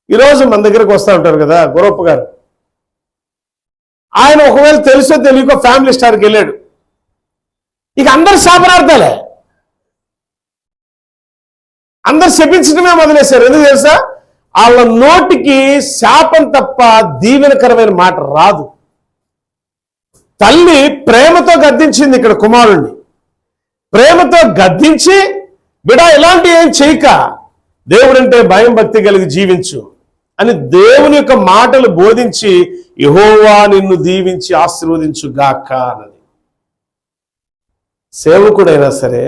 [SPEAKER 1] ఈరోజు మన దగ్గరకు వస్తూ ఉంటారు కదా గొరప్ప గారు, ఆయన ఒకవేళ తెలుసో తెలియకో ఫ్యామిలీ స్టార్కి వెళ్ళాడు, ఇక అందరు శాపనార్థాలే, అందరు శపించడమే మొదలేశారు. ఎందుకు తెలుసా, వాళ్ళ నోటికి శాపం తప్ప దీవెనకరమైన మాట రాదు. తల్లి ప్రేమతో గద్దించింది ఇక్కడ కుమారుణ్ణి, ప్రేమతో గద్దించి బిడ్డ ఇలాంటి ఏం చేయక దేవుడంటే భయం భక్తి కలిగి జీవించు అని దేవుని యొక్క మాటలు బోధించి యెహోవా నిన్ను దీవించి ఆశీర్వదించు గాక అన్నది. సేవకుడైనా సరే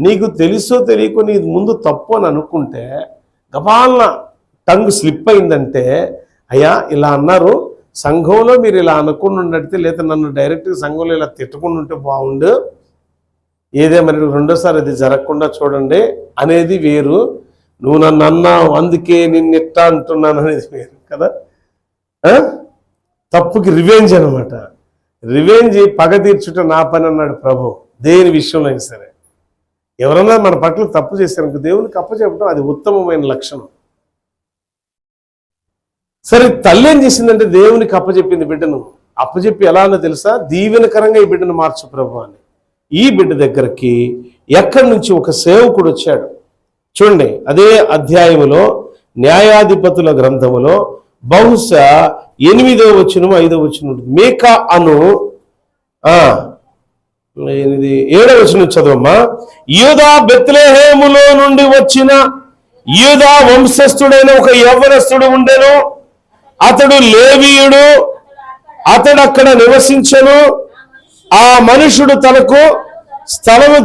[SPEAKER 1] నీకు తెలుసో తెలియకో నీ ముందు తప్పు అని అనుకుంటే గబాలన టంగ్ స్లిప్ అయిందంటే, అయ్యా ఇలా అన్నారు సంఘంలో, మీరు ఇలా అనుకుని ఉన్నట్టు, లేదా నన్ను డైరెక్ట్గా సంఘంలో ఇలా తిట్టుకుని ఉంటే బాగుండు, ఏదే మరి రెండోసారి అది జరగకుండా చూడండి అనేది వేరు, నువ్వు నన్ను అన్నావు అందుకే నిన్ను ఎట్టా అంటున్నాను అనేది వేరు కదా. తప్పుకి రివెంజ్ అనమాట. రివెంజ్ పగ తీర్చుట నా పని అన్నాడు ప్రభు. దేని విషయంలో అయినా సరే ఎవరన్నా మన పట్ల తప్పు చేశారనుకో దేవునికి అప్పచెప్పడం అది ఉత్తమమైన లక్షణం. సరే తల్లి ఏం చేసిందంటే దేవునికి అప్పచెప్పింది బిడ్డను. అప్పచెప్పి ఎలా అన్నో తెలుసా, దీవెనకరంగా ఈ బిడ్డను మార్చు ప్రభు అని. ఈ బిడ్డ దగ్గరికి ఎక్కడి నుంచి ఒక సేవకుడు వచ్చాడు. చూడండి అదే అధ్యాయములో న్యాయాధిపతుల గ్రంథములో బహుశా 8వ వచనం 5వ వచనం ఉంటుంది. మీకా అను 7వ వచనం చదవమ్మా. యూదా బెత్లెహేములో నుండి వచ్చిన యూదా వంశస్థుడైన ఒక యవ్వనస్తుడు ఉండెను, అతడు లేవీయుడు, అతడు అక్కడ నివసించెను. ఆ మనుషుడు తనకు స్థలము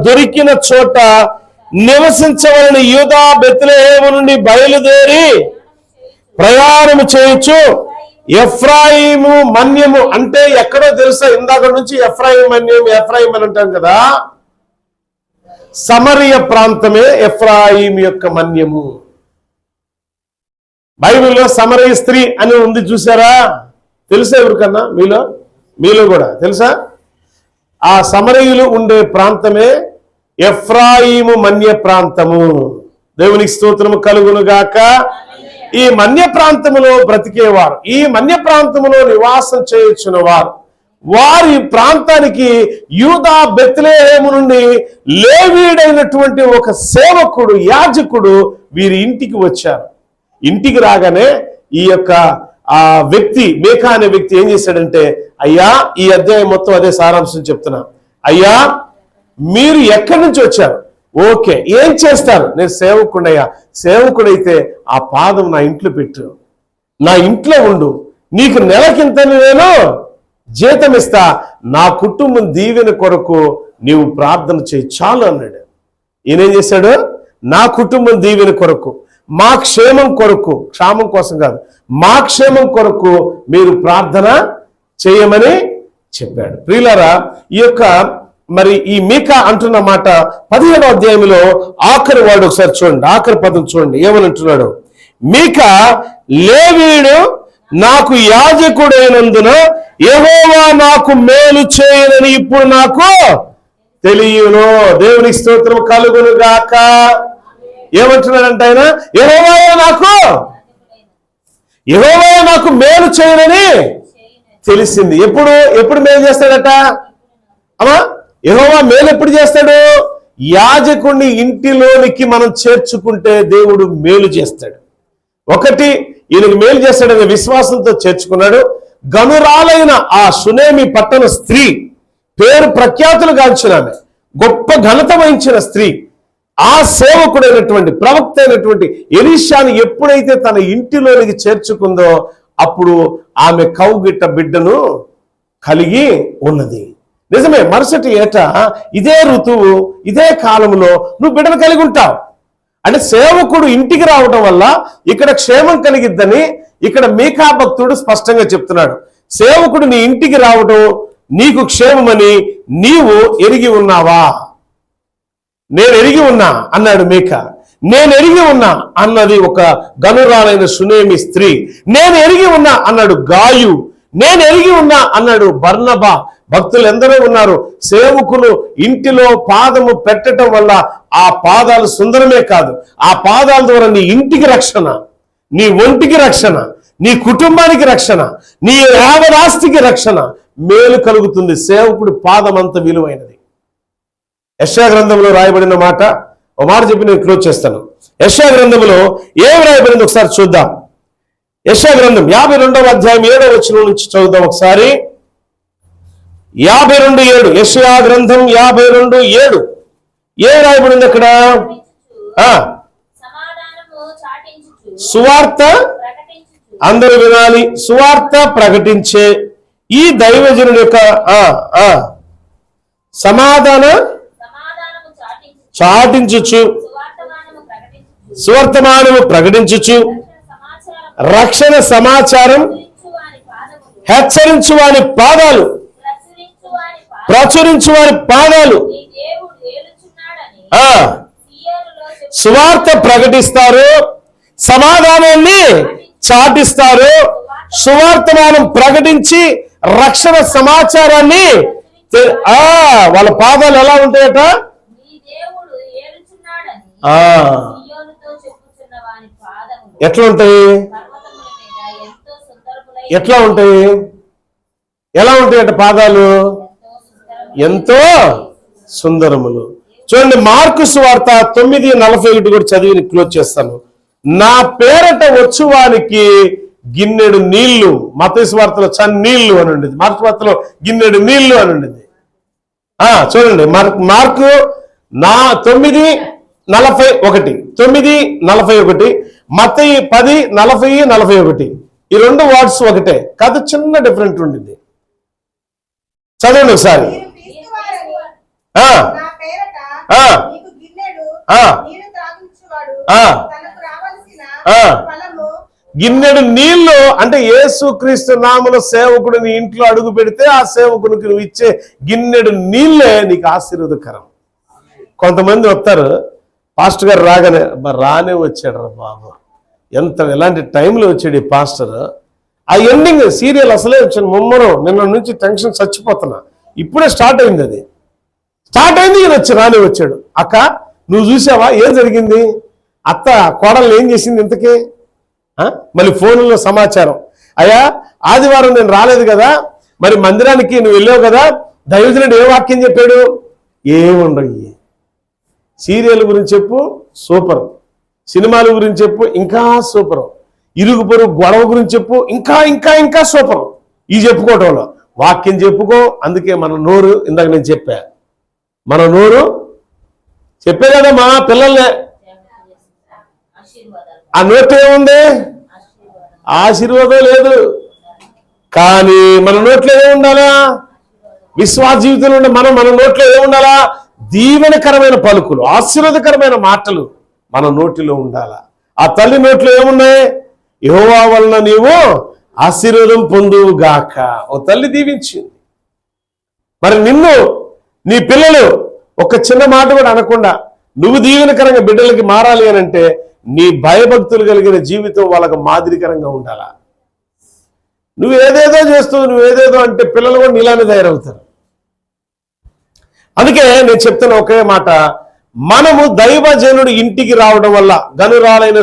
[SPEAKER 1] దొరికిన చోట నివసించవలని యూదా బెత్లెహేము నుండి బయలుదేరి ప్రయాణము చేయొచ్చు. ఎఫ్రాయిము మన్యము అంటే ఎక్కడో తెలుసా, ఇందాక నుంచి ఎఫ్రాయిం మన్యం ఎఫ్రాయిం అని అంటాం కదా, సమరయ ప్రాంతమే ఎఫ్రాయిం యొక్క మన్యము. బైబిల్లో సమరయ స్త్రీ అని ఉంది చూసారా, తెలుసా ఎవరికన్నా? మీలో కూడా తెలుసా? ఆ సమరయులు ఉండే ప్రాంతమే ఎఫ్రాయిము మన్య ప్రాంతము. దేవునికి స్తోత్రము కలుగును గాక. ఈ మన్య ప్రాంతములో బ్రతికేవారు, ఈ మన్య ప్రాంతములో నివాసం చేయుచున్న వారి ప్రాంతానికి యూదా బెత్లెహేము నుండి లేవీయుడైనటువంటి ఒక సేవకుడు, యాజకుడు వీరి ఇంటికి వచ్చారు. ఇంటికి రాగానే ఈ యొక్క ఆ వ్యక్తి మీకా అనే వ్యక్తి ఏం చేశాడంటే, అయ్యా ఈ అధ్యాయం మొత్తం అదే సారాంశం చెప్తున్నా, అయ్యా మీరు ఎక్కడి నుంచి వచ్చారు, ఓకే ఏం చేస్తారు, నేను సేవకుడయ్యా, సేవకుడైతే ఆ పాదం నా ఇంట్లో పెట్టు, నా ఇంట్లో ఉండు, నీకు నెలకింత నేను జీతం ఇస్తా, నా కుటుంబం దీవెన కొరకు నీవు ప్రార్థన చేయి చాలు అన్నాడు. ఈయనేం చేశాడు, నా కుటుంబం దీవెన కొరకు, మా క్షేమం కొరకు, క్షేమం కోసం కాదు, మా క్షేమం కొరకు మీరు ప్రార్థన చేయమని చెప్పాడు. ప్రియులారా, ఈ యొక్క మరి ఈ మీకా అంటున్న మాట 15వ అధ్యాయంలో ఆఖరి వాడు ఒకసారి చూడండి, ఆఖరి పదం చూడండి ఏమని అంటున్నాడు. మీకా లేవీయుడు నాకు యాజకుడైనందున యెహోవా నాకు మేలు చేయనని ఇప్పుడు నాకు తెలియను. దేవునికి స్తోత్రం కలుగును గాక. ఏమంటున్నాడంటే ఆయన, యెహోవా నాకు మేలు చేయనని తెలిసింది. ఎప్పుడు మేలు చేస్తాడట? అమ్మా యెహోవా మేలు ఎప్పుడు చేస్తాడు? యాజకుడిని ఇంటిలోనికి మనం చేర్చుకుంటే దేవుడు మేలు చేస్తాడు. ఒకటి, ఈయనకు మేలు చేస్తాడనే విశ్వాసంతో చేర్చుకున్నాడు. గనురాలైన ఆ సునేమి పట్టణ స్త్రీ, పేరు ప్రఖ్యాతులు గాంచిన ఆమె, గొప్ప ఘనత వహించిన స్త్రీ, ఆ సేవకుడైనటువంటి ప్రవక్త అయినటువంటి ఎలీషాని ఎప్పుడైతే తన ఇంటిలోనికి చేర్చుకుందో అప్పుడు ఆమె కౌగిట్ట బిడ్డను కలిగి ఉన్నది. నిజమే, మరుసటి ఏట ఇదే ఋతువు ఇదే కాలంలో నువ్వు బిడ్డను కలిగి ఉంటావు. అంటే సేవకుడు ఇంటికి రావడం వల్ల ఇక్కడ క్షేమం కలిగిద్దని ఇక్కడ మీకా భక్తుడు స్పష్టంగా చెప్తున్నాడు. సేవకుడు నీ ఇంటికి రావడం నీకు క్షేమమని నీవు ఎరిగి ఉన్నావా? నేను ఎరిగి ఉన్నా అన్నాడు మీకా. నేను ఎరిగి ఉన్నా అన్నది ఒక గనురాలైన సునేమి స్త్రీ. నేను ఎరిగి ఉన్నా అన్నాడు గాయు. నేను ఎరిగి ఉన్నా అన్నాడు బర్నబా. భక్తులు ఎందరో ఉన్నారు. సేవకులు ఇంటిలో పాదము పెట్టడం వల్ల ఆ పాదాలు సుందరమే కాదు, ఆ పాదాల ద్వారా నీ ఇంటికి రక్షణ, నీ ఒంటికి రక్షణ, నీ కుటుంబానికి రక్షణ, నీ యావదాస్తికి రక్షణ, మేలు కలుగుతుంది. సేవకుడి పాదం అంత విలువైనది. యెషయా గ్రంథంలో రాయబడిన మాట, ఒక మాట చెప్పి నేను క్లోజ్ చేస్తాను. యెషయా గ్రంథంలో ఏం రాయబడింది ఒకసారి చూద్దాం. యెషయా గ్రంథం 52వ అధ్యాయం 7వ వచనం నుంచి చదువుదాం ఒకసారి. 52:7 యెషయా గ్రంథం 52:7 ఏం రాయబడింది అక్కడ?
[SPEAKER 2] సమాధానము చాటించుచు
[SPEAKER 1] సువార్త
[SPEAKER 2] ప్రకటించుచు
[SPEAKER 1] అందరూ వినాలి. సువార్త ప్రకటించే ఈ దైవజనుడి యొక్క
[SPEAKER 2] సమాధానము
[SPEAKER 1] చాటించుచు సువర్తమానము ప్రకటించుచు రక్షణ సమాచారం హెచ్చరించు వాని పాదాలు, ప్రచురించు వారి పాదాలు. సువార్త ప్రకటిస్తారు, సమాధానాన్ని చాటిస్తారు, సువార్తమానం ప్రకటించి రక్షణ సమాచారాన్ని వాళ్ళ పాదాలు ఎలా ఉంటాయట? ఎట్లా ఉంటాయి? ఎట్లా ఉంటాయి? ఎలా ఉంటాయట పాదాలు? ఎంతో సుందరములు. చూడండి, మార్కు సువార్త 9:41 కూడా చదివి క్లోజ్ చేస్తాను. నా పేరట వచ్చువానికి గిన్నెడు నీళ్లు, మత్తయి సువార్తలో చన్నీళ్లు అని ఉండేది, మార్కు సువార్తలో గిన్నెడు నీళ్లు అని ఉండేది. చూడండి, మార్కు 9:41 మత్తయి 10:40-41 ఈ రెండు వర్డ్స్ ఒకటే కాదు, చిన్న డిఫరెంట్ ఉండింది. చదవండి ఒకసారి. గిన్నెడు నీళ్లు అంటే యేసుక్రీస్తు నామములో సేవకుడు నీ ఇంట్లో అడుగు పెడితే ఆ సేవకునికి నువ్వు ఇచ్చే గిన్నెడు నీళ్లే నీకు ఆశీర్వాదకరం. కొంతమంది వస్తారు, పాస్టర్ గారు రానే వచ్చాడు రా బాబు, ఎలాంటి టైంలో వచ్చాడు ఈ పాస్టర్. ఆ ఎండింగ్ సీరియల్ అసలే వచ్చాను ముమ్మరం, నిన్న నుంచి టెన్షన్ చచ్చిపోతున్నా, ఇప్పుడే స్టార్ట్ అయింది. అది స్టార్ట్ అయింది, ఈయన రానే వచ్చాడు. అక్క నువ్వు చూసావా ఏం జరిగింది? అత్త కోడలు ఏం చేసింది ఇంతకీ? మళ్ళీ ఫోన్లో సమాచారం, అయ్యా ఆదివారం నేను రాలేదు కదా, మరి మందిరానికి నువ్వు వెళ్ళావు కదా, దైవజనుడు ఏ వాక్యం చెప్పాడు? ఏముండవు. సీరియల్ గురించి చెప్పు సూపర్, సినిమాల గురించి చెప్పు ఇంకా సూపర్, ఇరుగు పొరుగు గొడవ గురించి చెప్పు ఇంకా ఇంకా ఇంకా సూపర్. ఈ చెప్పుకోవటంలో వాక్యం చెప్పుకో. అందుకే మన నోరు, ఇందాక నేను చెప్పా, మన నోరు చెప్పే కదా మా పిల్లల్నే. ఆ నోట్ ఏముంది? ఆశీర్వాదం లేదు. కానీ మన నోట్లో ఏముండాలా? విశ్వాస జీవితంలో ఉండే మన నోట్లో ఏముండాలా? దీవెనకరమైన పలుకులు, ఆశీర్వాదకరమైన మాటలు మన నోటిలో ఉండాలా. ఆ తల్లి నోట్లో ఏమున్నాయి? యెహోవా వలన నీవు ఆశీర్వాదం పొందువుగాక. ఓ తల్లి దీవించింది. మరి నిన్ను నీ పిల్లలు ఒక చిన్న మాట కూడా అనకుండా నువ్వు దీవెనకరంగా బిడ్డలకి మారాలి అని అంటే నీ భయభక్తులు కలిగిన జీవితం వాళ్ళకు మాదిరికరంగా ఉండాలా. నువ్వు ఏదేదో చేస్తావు, నువ్వు ఏదేదో అంటే పిల్లలు కూడా నీలానే తయారవుతారు. అందుకే నేను చెప్తున్న ఒకే మాట, మనము దైవజనుడు ఇంటికి రావడం వల్ల గనురాలైన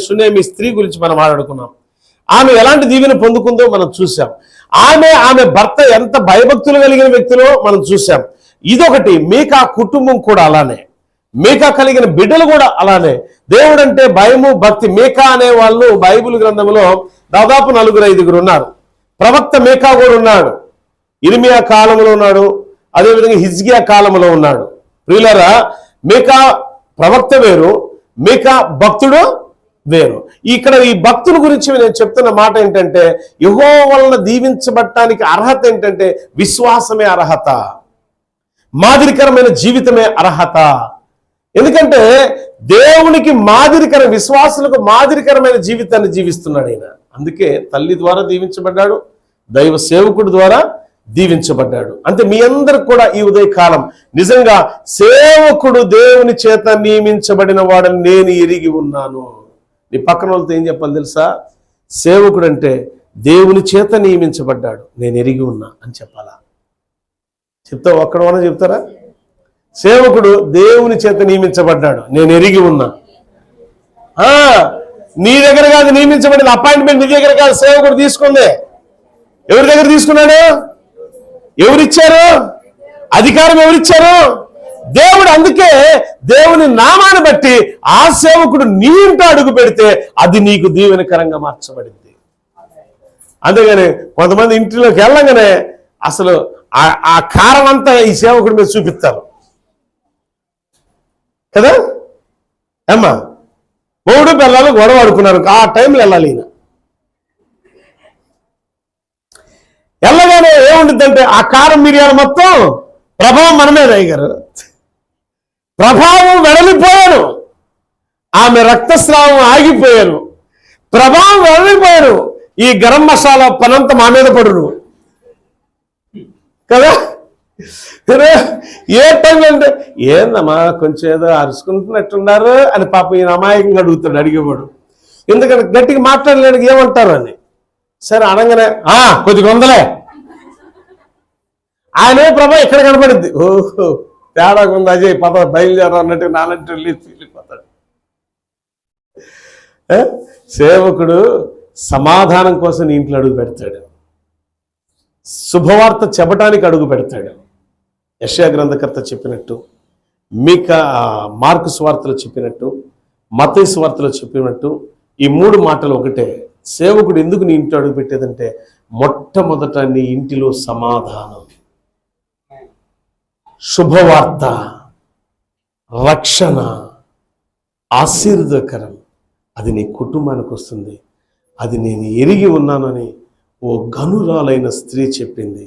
[SPEAKER 1] సునేమి స్త్రీ గురించి మనం మాట్లాడుకున్నాం. ఆమె ఎలాంటి దీవెన పొందుకుందో మనం చూసాం. ఆమె భర్త ఎంత భయభక్తులు కలిగిన వ్యక్తులో మనం చూసాం. ఇదొకటి. మీకా కుటుంబం కూడా అలానే, మీకా కలిగిన బిడ్డలు కూడా అలానే. దేవుడు అంటే భయము భక్తి. మీకా అనే వాళ్ళు బైబిల్ గ్రంథంలో దాదాపు 4-5 ఉన్నారు. ప్రవక్త మీకా కూడా ఉన్నాడు, ఇర్మియా కాలంలో ఉన్నాడు, అదేవిధంగా హిజ్కియా కాలంలో ఉన్నాడు. ప్రియులారా, మీకా ప్రవక్త వేరు, మీకా భక్తుడు వేరు. ఇక్కడ ఈ భక్తుల గురించి నేను చెప్తున్న మాట ఏంటంటే, యెహోవా వలన దీవించబడటానికి అర్హత ఏంటంటే విశ్వాసమే అర్హత, మాదిరికరమైన జీవితమే అర్హత. ఎందుకంటే దేవునికి విశ్వాసులకు మాదిరికరమైన జీవితాన్ని జీవిస్తున్నాడు ఆయన. అందుకే తల్లి ద్వారా దీవించబడ్డాడు, దైవ సేవకుడి ద్వారా దీవించబడ్డాడు. అంటే మీ అందరికి కూడా ఈ ఉదయకాలం నిజంగా సేవకుడు దేవుని చేత నియమించబడిన వాడని నేను ఎరిగి ఉన్నాను. నీ పక్కన వాళ్ళతో ఏం చెప్పాలి తెలుసా? సేవకుడు అంటే దేవుని చేత నియమించబడ్డాడు, నేను ఎరిగి ఉన్నా అని చెప్పాలా? చెప్తావు? అక్కడ వాళ్ళని చెప్తారా? సేవకుడు దేవుని చేత నియమించబడ్డాడు, నేను ఎరిగి ఉన్నా. నీ దగ్గర కాదు నియమించబడిన అపాయింట్మెంట్, నీ దగ్గర కాదు. సేవకుడు తీసుకుందే ఎవరి దగ్గర తీసుకున్నాడు? ఎవరిచ్చారు అధికారం? ఎవరిచ్చారు? దేవుడు. అందుకే దేవుని నామాన్ని బట్టి ఆ సేవకుడు నీ ఇంట అడుగు పెడితే అది నీకు దీవెనకరంగా మార్చబడింది. అంతేగాని కొంతమంది ఇంటిలోకి వెళ్ళంగానే అసలు ఆ కారణం అంతా ఈ సేవకుడి మీద చూపిస్తారు కదా. అమ్మా, మూడు పిల్లలు గొడవ ఆడుకున్నారు, ఆ టైంలో వెళ్ళాలి. ఈయన వెళ్ళగానే ఏముంటుందంటే ఆ కారం మిరియాలు మొత్తం ప్రభావం మన మీద అయ్యారు. ప్రభావం వెడలిపోయాను, ఆమె రక్తస్రావం ఆగిపోయాను, ప్రభావం వెడలిపోయాను. ఈ గరం మసాలా పనంతా మా మీద పడును కదా. ఏ టైంలో అంటే ఏందమ్మా కొంచెం ఏదో అరుచుకుంటున్నట్టున్నారు అని పాపం ఈయన అమాయకంగా అడుగుతాడు అడిగేవాడు. ఎందుకంటే గట్టిగా మాట్లాడలేడు, ఏమంటారు అని. సరే అనగానే కొద్దిగా ఉందలే, ఆయనే ప్రభా ఇక్కడ కనపడింది. ఓహో తేడాగా ఉంది అజయ్, పద బయలుదేరా అన్నట్టు నాలంటి వెళ్ళిపోతాడు. సేవకుడు సమాధానం కోసం నీ ఇంట్లో అడుగు పెడతాడు, శుభవార్త చెప్పడానికి అడుగు పెడతాడు. యెషయా గ్రంథకర్త చెప్పినట్టు, మీకా మార్కు సువార్తలో చెప్పినట్టు, మత్తయి సువార్తలో చెప్పినట్టు ఈ 3 మాటలు ఒకటే. సేవకుడు ఎందుకు నీ ఇంట్లో అడుగు పెట్టేదంటే మొట్టమొదట నీ ఇంటిలో సమాధానం, శుభవార్త, రక్షణ, ఆశీర్వదకరం అది నీ కుటుంబానికి వస్తుంది. అది నేను ఎరిగి ఉన్నానని ఓ గనురాలైన స్త్రీ చెప్పింది,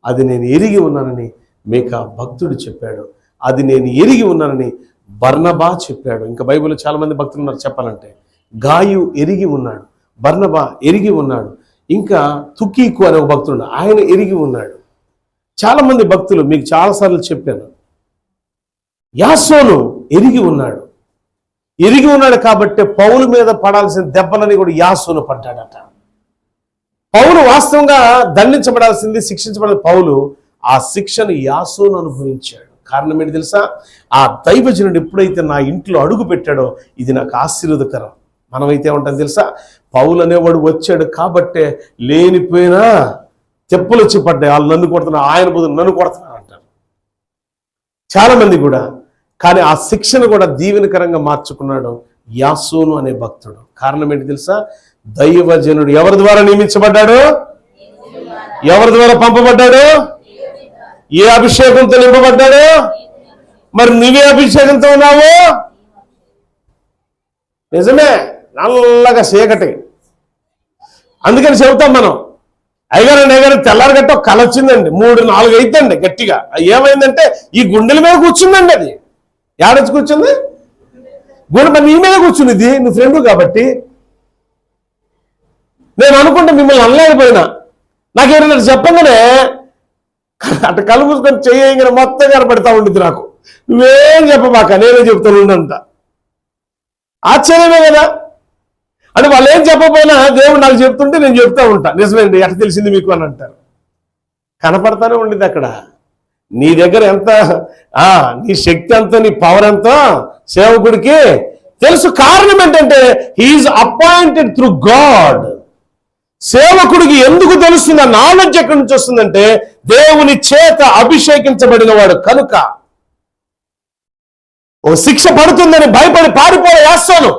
[SPEAKER 1] అది నేను ఎరిగి ఉన్నానని మీకా భక్తుడు చెప్పాడు, అది నేను ఎరిగి ఉన్నానని బర్నబా చెప్పాడు. ఇంకా బైబిల్లో చాలా మంది భక్తులు ఉన్నారు చెప్పాలంటే. గాయు ఎరిగి ఉన్నాడు, బర్నబా ఎరిగి ఉన్నాడు, ఇంకా తుకీకు అనే ఒక భక్తుడు ఆయన ఎరిగి ఉన్నాడు. చాలా మంది భక్తులు మీకు చాలాసార్లు చెప్పాను. యాసోను ఎరిగి ఉన్నాడు. ఎరిగి ఉన్నాడు కాబట్టి పౌలు మీద పడాల్సిన దెబ్బలని కూడా యాసోను పడ్డాడట. పౌలు వాస్తవంగా దండించబడాల్సింది, శిక్షించబడాలి పౌలు, ఆ శిక్షను యాసోను అనుభవించాడు. కారణం ఏంటి తెలుసా? ఆ దైవజనుడు ఎప్పుడైతే నా ఇంట్లో అడుగు పెట్టాడో ఇది నాకు ఆశీర్వదకరం. మనమైతే ఏమంటాం తెలుసా? పౌలు అనేవాడు వచ్చాడు కాబట్టే లేనిపోయినా తెప్పులు వచ్చి పడ్డాయి, వాళ్ళు నన్ను కొడుతున్నారు, ఆయన బదులు నన్ను కొడుతున్నారు అంటారు చాలా మంది కూడా. కానీ ఆ శిక్షను కూడా దీవెనకరంగా మార్చుకున్నాడు యాసోను అనే భక్తుడు. కారణం ఏంటి తెలుసా? దైవజనుడు ఎవరి ద్వారా నియమించబడ్డాడు? ఎవరి ద్వారా పంపబడ్డాడు? ఏ అభిషేకంతో నింపబడ్డాడు? మరి నువ్వే అభిషేకంతో ఉన్నావు? నిజమే, నల్లగా చీకటి. అందుకని చెబుతాం మనం, అయ్యగారు తెల్లారి గట్ట కళ వచ్చిందండి, 3-4 అయిద్దండి గట్టిగా. ఏమైందంటే ఈ గుండెల మీద కూర్చుందండి. అది ఏడొచ్చి కూర్చుంది? గుండె మరి నీ మీద కూర్చుంది, నువ్వు ఫ్రెండు కాబట్టి. నేను అనుకుంటే మిమ్మల్ని అనలేకపోయినా, నాకేమైనా చెప్పంగానే అటు కళ్ళు మూసుకొని చేయగానే మొత్తం కనపడతా ఉంటుంది నాకు. నువ్వేం చెప్పబాక, నేనే చెప్తాను ఉండంట. ఆశ్చర్యమే కదా. అంటే వాళ్ళు ఏం చెప్పకపోయినా దేవుడు నాకు చెప్తుంటే నేను చెప్తా ఉంటా. నిజమేండి, ఎట్లా తెలిసింది మీకు అని అంటారు. కనపడతానే ఉండింది అక్కడ. నీ దగ్గర ఎంత, నీ శక్తి ఎంతో, నీ పవర్ ఎంతో సేవకుడికి తెలుసు. కారణం ఏంటంటే హీఈస్ అపాయింటెడ్ త్రూ గాడ్. సేవకుడికి ఎందుకు తెలుస్తుంది? ఆ నాలెడ్జ్ ఎక్కడి నుంచి వస్తుందంటే దేవుని చేత అభిషేకించబడిన వాడు కనుక. ఓ శిక్ష పడుతుందని భయపడి పారిపోయే వేస్తాను.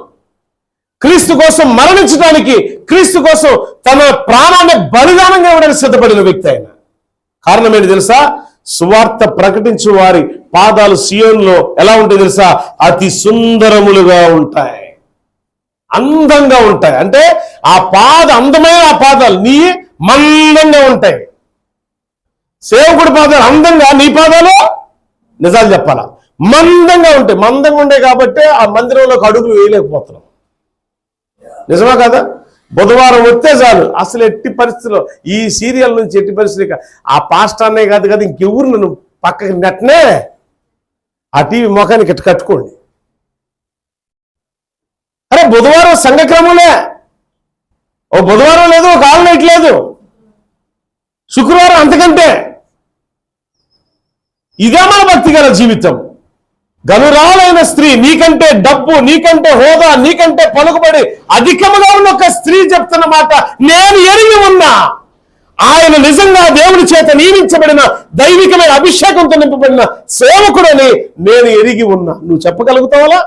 [SPEAKER 1] క్రీస్తు కోసం మరణించడానికి, క్రీస్తు కోసం తన ప్రాణాన్ని బలిదానంగా ఇవ్వడానికి సిద్ధపడిన వ్యక్తి ఆయన. కారణం ఏంటి తెలుసా? సువార్త ప్రకటించు వారి పాదాలు సియోనులో ఎలా ఉంటాయి తెలుసా? అతి సుందరములుగా ఉంటాయి, అందంగా ఉంటాయి. అంటే అందమైన ఆ పాదాలు నీ మందంగా ఉంటాయి. సేవకుడి పాదాలు అందంగా, నీ పాదాలు నిజాలు చెప్పాలా మందంగా ఉంటాయి. మందంగా ఉంటాయి కాబట్టి ఆ మందిరంలోకి అడుగులు వేయలేకపోతున్నాం. నిజమా కదా? బుధవారం వస్తే చాలు, అసలు ఎట్టి పరిస్థితుల్లో ఈ సీరియల్ నుంచి ఎట్టి పరిస్థితి ఆ పాస్టర్నే కాదు కదా ఇంకెవరు నన్ను పక్కకి నెట్టనే ఆ టీవీ ముఖానికి ఇట్టు కట్టుకోండి. అరే బుధవారం సంఘక్రమంలే, ఓ బుధవారం లేదు, ఒక ఆల్ నైట్ లేదు, శుక్రవారం అంతకంటే. ఇదే మన భక్తిగల జీవితం. గనురాలైన స్త్రీ, నీకంటే డబ్బు, నీకంటే హోదా, నీకంటే పలుకుబడి అధికముగా ఉన్న ఒక స్త్రీ చెప్తున్న మాట, నేను ఎరిగి ఉన్నా ఆయన నిజంగా దేవుని చేత నియమించబడిన దైవికమైన అభిషేకంతో నింపబడిన సేవకుడని నేను ఎరిగి ఉన్నా. నువ్వు చెప్పగలుగుతావా?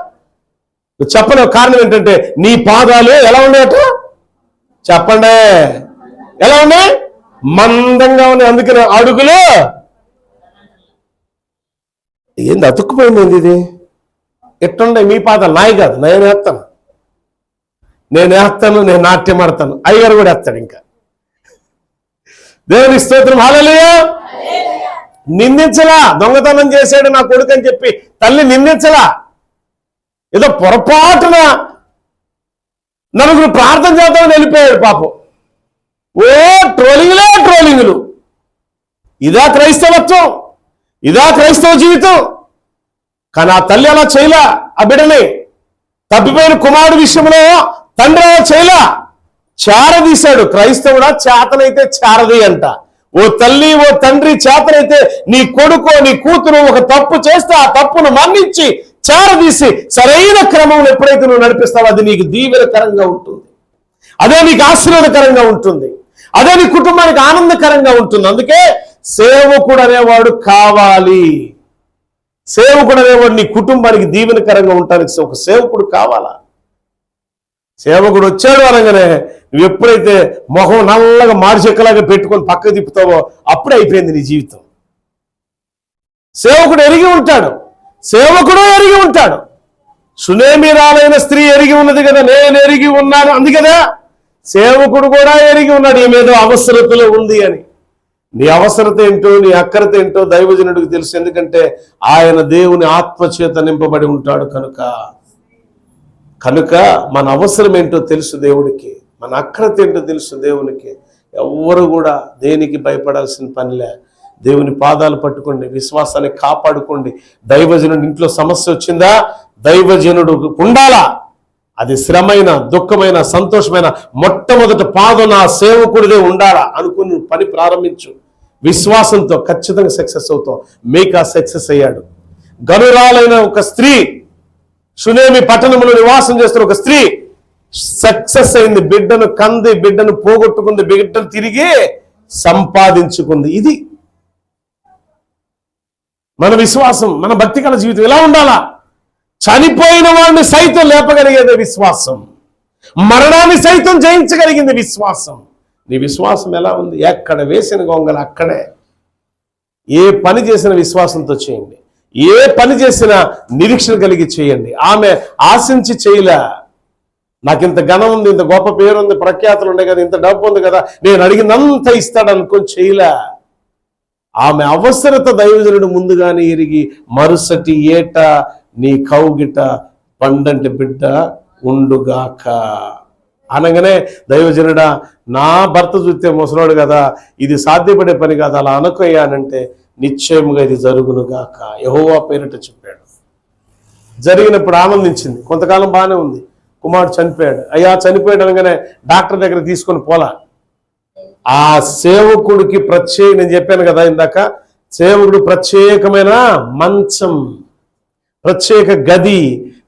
[SPEAKER 1] నువ్వు చెప్పలేవు. కారణం ఏంటంటే నీ పాదాలు ఎలా ఉన్నాయట చెప్పండి, ఎలా ఉన్నాయి? మందంగా ఉన్నాయి. అందుకనే అడుగులు ఏంది అతుక్కుపోయింది ఇది? ఎట్టుండే మీ పాదాలు? నాయి కాదు, నేను వేస్తాను, నేను నాట్యం ఆడతాను. అయ్యగారు కూడా వేస్తాడు. ఇంకా దేవుని స్తోత్రం, హల్లెలూయా. నిందించలా, దొంగతనం చేశాడు నా కొడుకు అని చెప్పి తల్లి నిందించలా. ఏదో పొరపాటున నలుగురు ప్రార్థన చేద్దామని వెళ్ళిపోయాడు పాపం. ఓ ట్రోలింగులు. ఇదా క్రైస్తవత్వం, ఇదా క్రైస్తవ జీవితం? కానీ ఆ తల్లి అలా చేయలా. ఆ బిడ్డని తప్పిపోయిన కుమారుడు విషయంలో తండ్రి అలా చేయలా, చారదీశాడు. క్రైస్తవుడా చేతనైతే చారది అంట. ఓ తల్లి, ఓ తండ్రి చేతనైతే నీ కొడుకు, నీ కూతురు ఒక తప్పు చేస్తే ఆ తప్పును మన్నించి చారదీసి సరైన క్రమంలో ఎప్పుడైతే నువ్వు నడిపిస్తావో అది నీకు దీవెనకరంగా ఉంటుంది, అదే నీకు ఆశీర్వాదకరంగా ఉంటుంది, అదే నీ కుటుంబానికి ఆనందకరంగా ఉంటుంది. అందుకే సేవకుడు అనేవాడు కావాలి. సేవకుడు అనేవాడు నీ కుటుంబానికి దీవెనకరంగా ఉండడానికి ఒక సేవకుడు కావాలా? సేవకుడు వచ్చాడు అనగానే నువ్వు ఎప్పుడైతే మొహం నల్లగా మాడిచెక్కలాగా పెట్టుకొని పక్క తిప్పుతావో అప్పుడే అయిపోయింది నీ జీవితం. సేవకుడు ఎరిగి ఉంటాడు, సేవకుడు ఎరిగి ఉంటాడు. సునేమిరాలైన స్త్రీ ఎరిగి ఉన్నది కదా, నేను ఎరిగి ఉన్నాను అంది కదా. సేవకుడు కూడా ఎరిగి ఉన్నాడు ఈమెదో అవసరతలో ఉంది అని. నీ అవసరత ఏంటో, నీ అక్కరత ఏంటో దైవజనుడికి తెలుసు. ఎందుకంటే ఆయన దేవుని ఆత్మచేత నింపబడి ఉంటాడు కనుక మన అవసరం ఏంటో తెలుసు దేవుడికి, మన అక్కరత ఏంటో తెలుసు దేవునికి. ఎవ్వరు కూడా దేనికి భయపడాల్సిన పనిలే. దేవుని పాదాలు పట్టుకోండి, విశ్వాసాన్ని కాపాడుకోండి. దైవజనుడి ఇంట్లో సమస్య వచ్చిందా, దైవజనుడు ఉండాలా. అది శ్రమైన, దుఃఖమైన, సంతోషమైన మొట్టమొదటి పాదం నా సేవకుడిదే ఉండాలా అనుకుని పని ప్రారంభించు. విశ్వాసంతో ఖచ్చితంగా సక్సెస్ అవుతావు. మీకా సక్సెస్ అయ్యాడు. గనురాలైన ఒక స్త్రీ, సునేమి పట్టణంలో నివాసం చేస్తున్న ఒక స్త్రీ సక్సెస్ అయింది. బిడ్డను కంది, బిడ్డను పోగొట్టుకుంది, బిడ్డను తిరిగి సంపాదించుకుంది. ఇది మన విశ్వాసం, మన భక్తిగల జీవితం ఎలా ఉండాలా? చనిపోయిన వాడిని సైతం లేపగలిగేది విశ్వాసం, మరణాన్ని సైతం జయించగలిగింది విశ్వాసం. నీ విశ్వాసం ఎలా ఉంది? ఎక్కడ వేసిన గొంగలు అక్కడే. ఏ పని చేసిన విశ్వాసంతో చేయండి, ఏ పని చేసినా నిరీక్షణ కలిగి చేయండి. ఆమె ఆశించి చేయలే. నాకు ఇంత ఘనం ఉంది, ఇంత గొప్ప పేరు ఉంది, ప్రఖ్యాతులు ఉన్నాయి కదా, ఇంత డబ్బు ఉంది కదా, నేను అడిగినంత ఇస్తాడు అనుకొని చేయలే. ఆమె అవసరత దైవజనుడు ముందుగానే ఎరిగి మరుసటి ఏట నీ కౌగిట పండంటి బిడ్డ ఉండుగాక అనగానే, దైవజనుడా నా భర్త చూస్తే ముసలోడు కదా, ఇది సాధ్యపడే పని కాదు, అలా అనుకోయానంటే నిశ్చయముగా ఇది జరుగునుగాక యెహోవా పేరిట చెప్పాడు. జరిగినప్పుడు ఆనందించింది. కొంతకాలం బాగానే ఉంది. కుమారుడు చనిపోయాడు. అయ్యా చనిపోయాడు అనగానే డాక్టర్ దగ్గర తీసుకొని పోలా. ఆ సేవకుడికి నేను చెప్పాను కదా ఇందాక, సేవకుడు ప్రత్యేకమైన మంచం, ప్రత్యేక గది,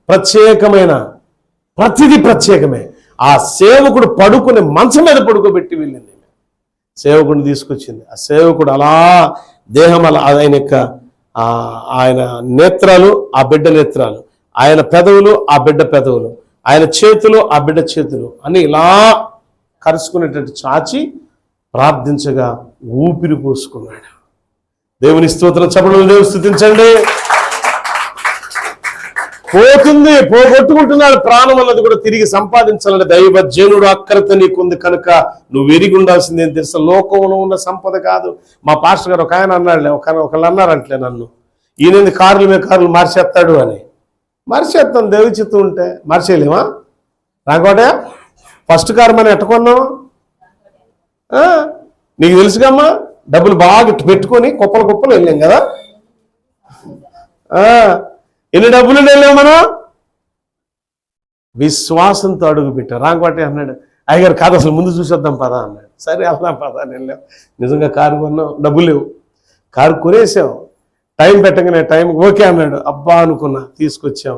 [SPEAKER 1] ప్రత్యేకమైన ప్రతిదీ ప్రత్యేకమే. ఆ సేవకుడు పడుకుని మంచం మీద పడుకోబెట్టి వెళ్ళింది. సేవకుడిని తీసుకొచ్చింది. ఆ సేవకుడు అలా దేహం అలా ఆయన యొక్క ఆయన నేత్రాలు ఆ బిడ్డ నేత్రాలు, ఆయన పెదవులు ఆ బిడ్డ పెదవులు, ఆయన చేతులు ఆ బిడ్డ చేతులు అని ఇలా కరుచుకునేటట్టు చాచి ప్రార్థించగా ఊపిరి పోసుకున్నాడు. దేవుని స్తోత్రం, చప్పట్లు దేవుని స్తుతించండి. పోతుంది, పోగొట్టుకుంటున్నాడు. ప్రాణం అన్నది కూడా తిరిగి సంపాదించాలని దైవజనుడు అక్కరత నీకుంది కనుక నువ్వు ఎరిగి ఉండాల్సింది ఏం తెలుసా, లోకంలో ఉన్న సంపద కాదు. మా పాస్టర్ గారు ఒక ఆయన అన్నాడులే, ఒకళ్ళు అన్నారంటలే నన్ను, ఈయన కార్ల మీద కార్లు మార్చేస్తాడు అని. మార్చేస్తాం, దేవుడి చిత్తం ఉంటే మార్చేయలేమా? రాకోటే ఫస్ట్ కారు మనం ఎట్టుకున్నాం నీకు తెలుసుగమ్మా, డబ్బులు బాగా పెట్టుకొని కుప్పలు కుప్పలు వెళ్ళాం కదా. ఎన్ని డబ్బులు వెళ్ళాం మనం? విశ్వాసంతో అడుగు పెట్టాం. రాంకోటే అన్నాడు, అయ్యగారు కాదు అసలు ముందు చూసేద్దాం పదా అన్నాడు. సరే వెళ్దాం పదా అని వెళ్ళాం. నిజంగా కారు కొన్నాం, డబ్బులు లేవు, కారు కొనేసాం. టైం పెట్టగానే టైంకి ఓకే అన్నాడు. అబ్బా అనుకున్నా, తీసుకొచ్చాం,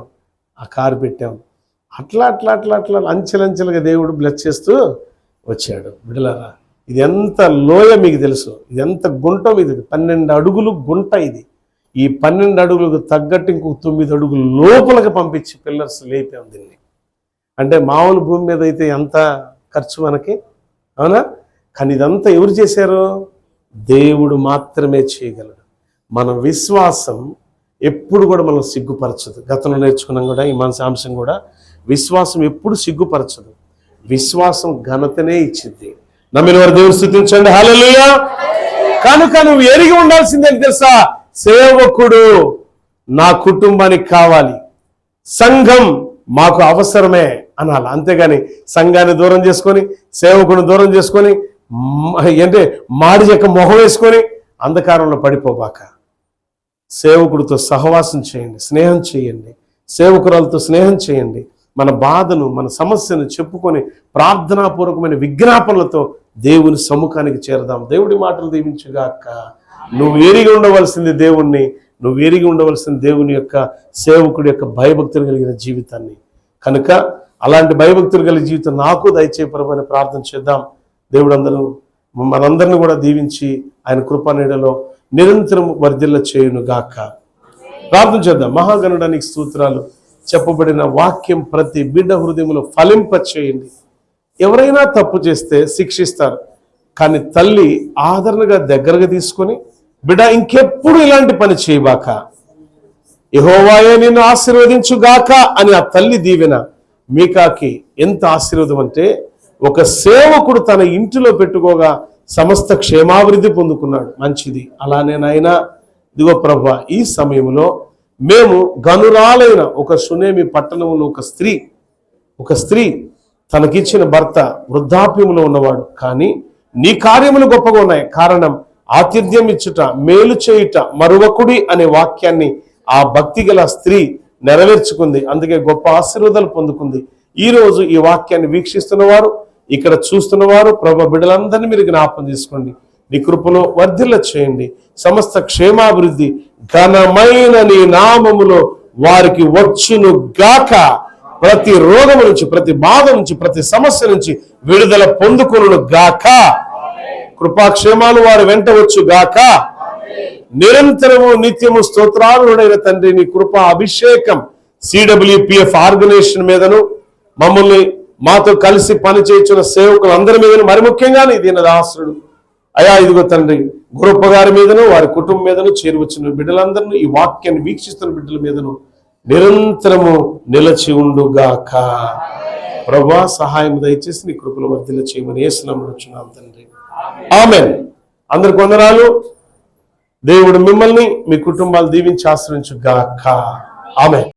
[SPEAKER 1] ఆ కారు పెట్టాం. అట్లా అట్లా అట్లా అట్లా అంచెలంచెలుగా దేవుడు బ్లెస్ చేస్తూ వచ్చాడు. బిడ్డలారా, ఇది ఎంత లోయ మీకు తెలుసు, ఇది ఎంత గుంట, ఇది 12 అడుగులు గుంట. ఇది ఈ 12 అడుగులకు తగ్గట్టు ఇంకో 9 అడుగులు లోపలికి పంపించి పిల్లర్స్ లేపాం దీన్ని. అంటే మామూలు భూమి మీద అయితే ఎంత ఖర్చు మనకి, అవునా? కానీ ఇదంతా ఎవరు చేశారు? దేవుడు మాత్రమే చేయగలడు. మన విశ్వాసం ఎప్పుడు కూడా మనం సిగ్గుపరచదు. గతంలో నేర్చుకున్నాం కూడా ఈ మన అంశం కూడా, విశ్వాసం ఎప్పుడు సిగ్గుపరచదు. విశ్వాసం ఘనతనే ఇచ్చింది. నమ్మిన వారు దేవుని స్తుతించండి. హల్లెలూయా. కనుక నువ్వు ఎరిగి ఉండాల్సిందేంటి తెలుసా, సేవకుడు నా కుటుంబానికి కావాలి, సంఘం మాకు అవసరమే అనాలి. అంతేగాని సంఘాన్ని దూరం చేసుకొని, సేవకుడిని దూరం చేసుకొని, అంటే మాడి చెక్క మొహం వేసుకొని అంధకారంలో పడిపోబాక. సేవకుడితో సహవాసం చేయండి, స్నేహం చేయండి, సేవకురాలతో స్నేహం చేయండి. మన బాధను, మన సమస్యను చెప్పుకొని ప్రార్థనాపూర్వకమైన విజ్ఞాపనలతో దేవుని సముఖానికి చేరదాం. దేవుడి మాటలు దీవించుగాక. నువ్వు ఎరిగి ఉండవలసింది దేవుణ్ణి, నువ్వు ఎరిగి ఉండవలసింది దేవుని యొక్క సేవకుడి యొక్క భయభక్తులు కలిగిన జీవితాన్ని. కనుక అలాంటి భయభక్తులు కలిగిన జీవితం నాకు దయచేయపరమని ప్రార్థన చేద్దాం. దేవుడు మనందరిని కూడా దీవించి ఆయన కృపానీడలో నిరంతరం వర్ధిల్ల చేయును గాక. ప్రార్థన చేద్దాం. మహాగణుడానికి స్తోత్రాలు. చెప్పబడిన వాక్యం ప్రతి బిడ్డ హృదయంలో ఫలింప చేయండి. ఎవరైనా తప్పు చేస్తే శిక్షిస్తారు, కానీ తల్లి ఆదరణగా దగ్గరగా తీసుకొని, బిడ్డ ఇంకెప్పుడు ఇలాంటి పని చేయబాక, యెహోవాయే నిన్ను ఆశీర్వదించుగాక అని ఆ తల్లి దీవెన మీకాకి ఎంత ఆశీర్వాదం అంటే, ఒక సేవకుడు తన ఇంటిలో పెట్టుకోగా సమస్త క్షేమాభివృద్ధి పొందుకున్నాడు. మంచిది. అలానే నాయనా, ఇదిగో ప్రభువా, ఈ సమయంలో మేము గనురాలైన ఒక సునేమి పట్టణంలో ఒక స్త్రీ తనకిచ్చిన భర్త వృద్ధాప్యంలో ఉన్నవాడు, కానీ నీ కార్యములు గొప్పగా ఉన్నాయి. కారణం ఆతిథ్యం ఇచ్చుట, మేలు చేయుట మరువకుడి అనే వాక్యాన్ని ఆ భక్తి గల స్త్రీ నెరవేర్చుకుంది. అందుకే గొప్ప ఆశీర్వాదాలు పొందుకుంది. ఈ రోజు ఈ వాక్యాన్ని వీక్షిస్తున్నవారు, ఇక్కడ చూస్తున్నవారు, ప్రభు బిడ్డలందరినీ మీరు జ్ఞాపకం తీసుకోండి. నీ కృపలో వర్ధిల్ల చేయండి. సమస్త క్షేమాభివృద్ధి ఘనమైన నీ నామములో వారికి వచ్చును గాక. ప్రతి రోగం నుంచి, ప్రతి బాధ నుంచి, ప్రతి సమస్య నుంచి విడుదల పొందుకొనును గాక. కృపాక్షేమాలు వారు వెంట వచ్చు గాక. నిరంతరము నిత్యము స్తోత్రార్హుడైన తండ్రి, నీ కృపా అభిషేకం CWPF ఆర్గనైజేషన్ మీదను, మమ్మల్ని మాతో కలిసి పనిచేస్తున్న సేవకులందరి మీదను, మరి ముఖ్యంగా నీ దీనదాసుడు అయా ఇదిగో తండ్రి గురప్ప గారి మీదను, వారి కుటుంబం మీదను, చేరువచ్చిన బిడ్డలందరినీ, ఈ వాక్యాన్ని వీక్షిస్తున్న బిడ్డల మీదను నిరంతరము నిలచి ఉండుగాక. ప్రభువా, సహాయం దయచేసి నీ కృపలో వర్ధిల్ల చేయమని యేసునామములో అడుగుచున్నాం తండ్రి. ఆమేన్. అందరికి వందనాలు. దేవుడు మిమ్మల్ని, మీ కుటుంబాలు దీవించి ఆశ్రయించుగాక. ఆమేన్.